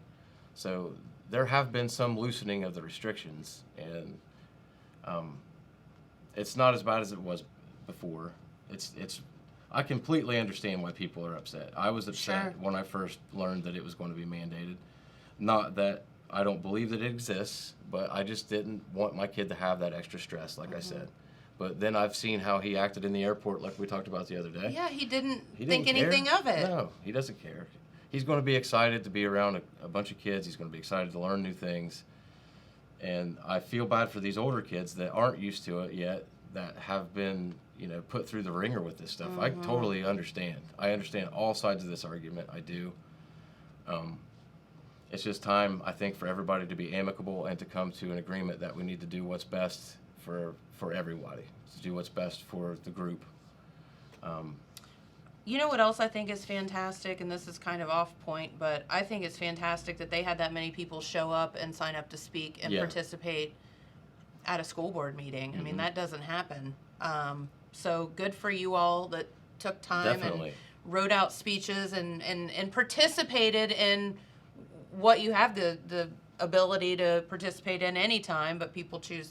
So there have been some loosening of the restrictions, and it's not as bad as it was before. I completely understand why people are upset. I was upset when I first learned that it was going to be mandated. Not that I don't believe that it exists, but I just didn't want my kid to have that extra stress, like I said. But then I've seen how he acted in the airport, like we talked about the other day. Yeah, he didn't care. anything of it. No, he doesn't care. He's going to be excited to be around a bunch of kids. He's going to be excited to learn new things. And I feel bad for these older kids that aren't used to it yet, that have been, put through the ringer with this stuff. I totally understand. I understand all sides of this argument. I do. It's just time, I think, for everybody to be amicable and to come to an agreement that we need to do what's best for everybody, to do what's best for the group. You know what else I think is fantastic, and this is kind of off point, but I think it's fantastic that they had that many people show up and sign up to speak and participate at a school board meeting. I mean, that doesn't happen. So good for you all that took time and wrote out speeches and participated in what you have the ability to participate in any time, but people choose,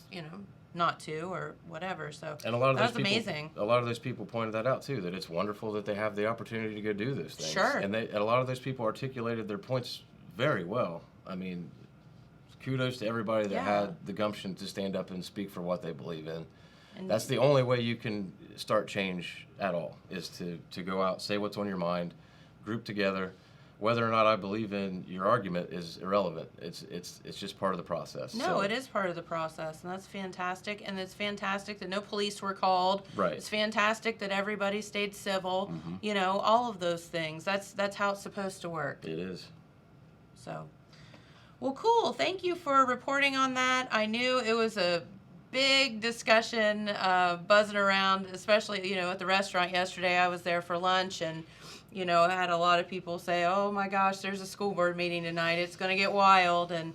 not to or whatever. So and a lot of that those was people, amazing. A lot of those people pointed that out too, that it's wonderful that they have the opportunity to go do those things. Sure. And a lot of those people articulated their points very well. I mean, kudos to everybody that had the gumption to stand up and speak for what they believe in. And that's the only way you can start change at all, is to go out, say what's on your mind, group together. Whether or not I believe in your argument is irrelevant. It's just part of the process. No, it is part of the process, and that's fantastic. And it's fantastic that no police were called. Right. It's fantastic that everybody stayed civil. All of those things. That's how it's supposed to work. It is. So, well, cool. Thank you for reporting on that. I knew it was a big discussion buzzing around, especially at the restaurant yesterday. I was there for lunch, and I had a lot of people say, oh my gosh, there's a school board meeting tonight. It's going to get wild. And,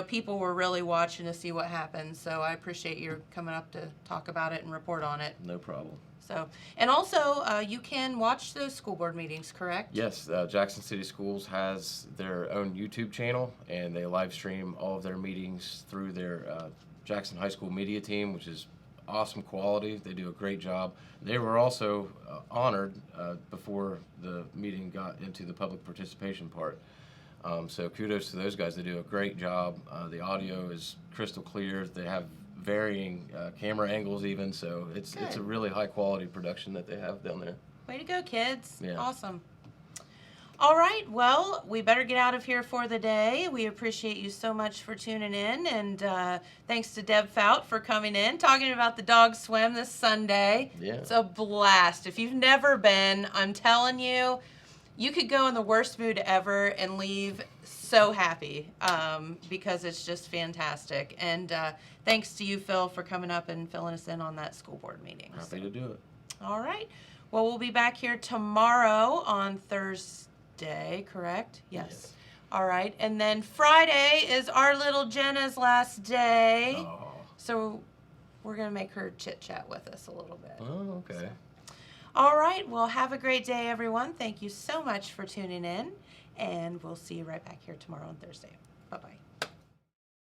people were really watching to see what happens. So I appreciate you coming up to talk about it and report on it. No problem. So, and also, you can watch those school board meetings, correct? Yes, Jackson City Schools has their own YouTube channel, and they live stream all of their meetings through their Jackson High School media team, which is awesome quality. They do a great job. They were also honored before the meeting got into the public participation part. So kudos to those guys. They do a great job. The audio is crystal clear. They have varying camera angles even, so it's a really high quality production that they have down there. Way to go, kids. Yeah. Awesome. All right, well, we better get out of here for the day. We appreciate you so much for tuning in, and thanks to Deb Fout for coming in, talking about the dog swim this Sunday. Yeah. It's a blast. If you've never been, I'm telling you, you could go in the worst mood ever and leave so happy because it's just fantastic. And thanks to you, Phil, for coming up and filling us in on that school board meeting. Happy to do it. All right. Well, we'll be back here tomorrow on Thursday, correct? Yes. All right. And then Friday is our little Jenna's last day. Oh. So we're going to make her chit-chat with us a little bit. Oh, okay. All right. Well, have a great day, everyone. Thank you so much for tuning in. And we'll see you right back here tomorrow on Thursday. Bye-bye.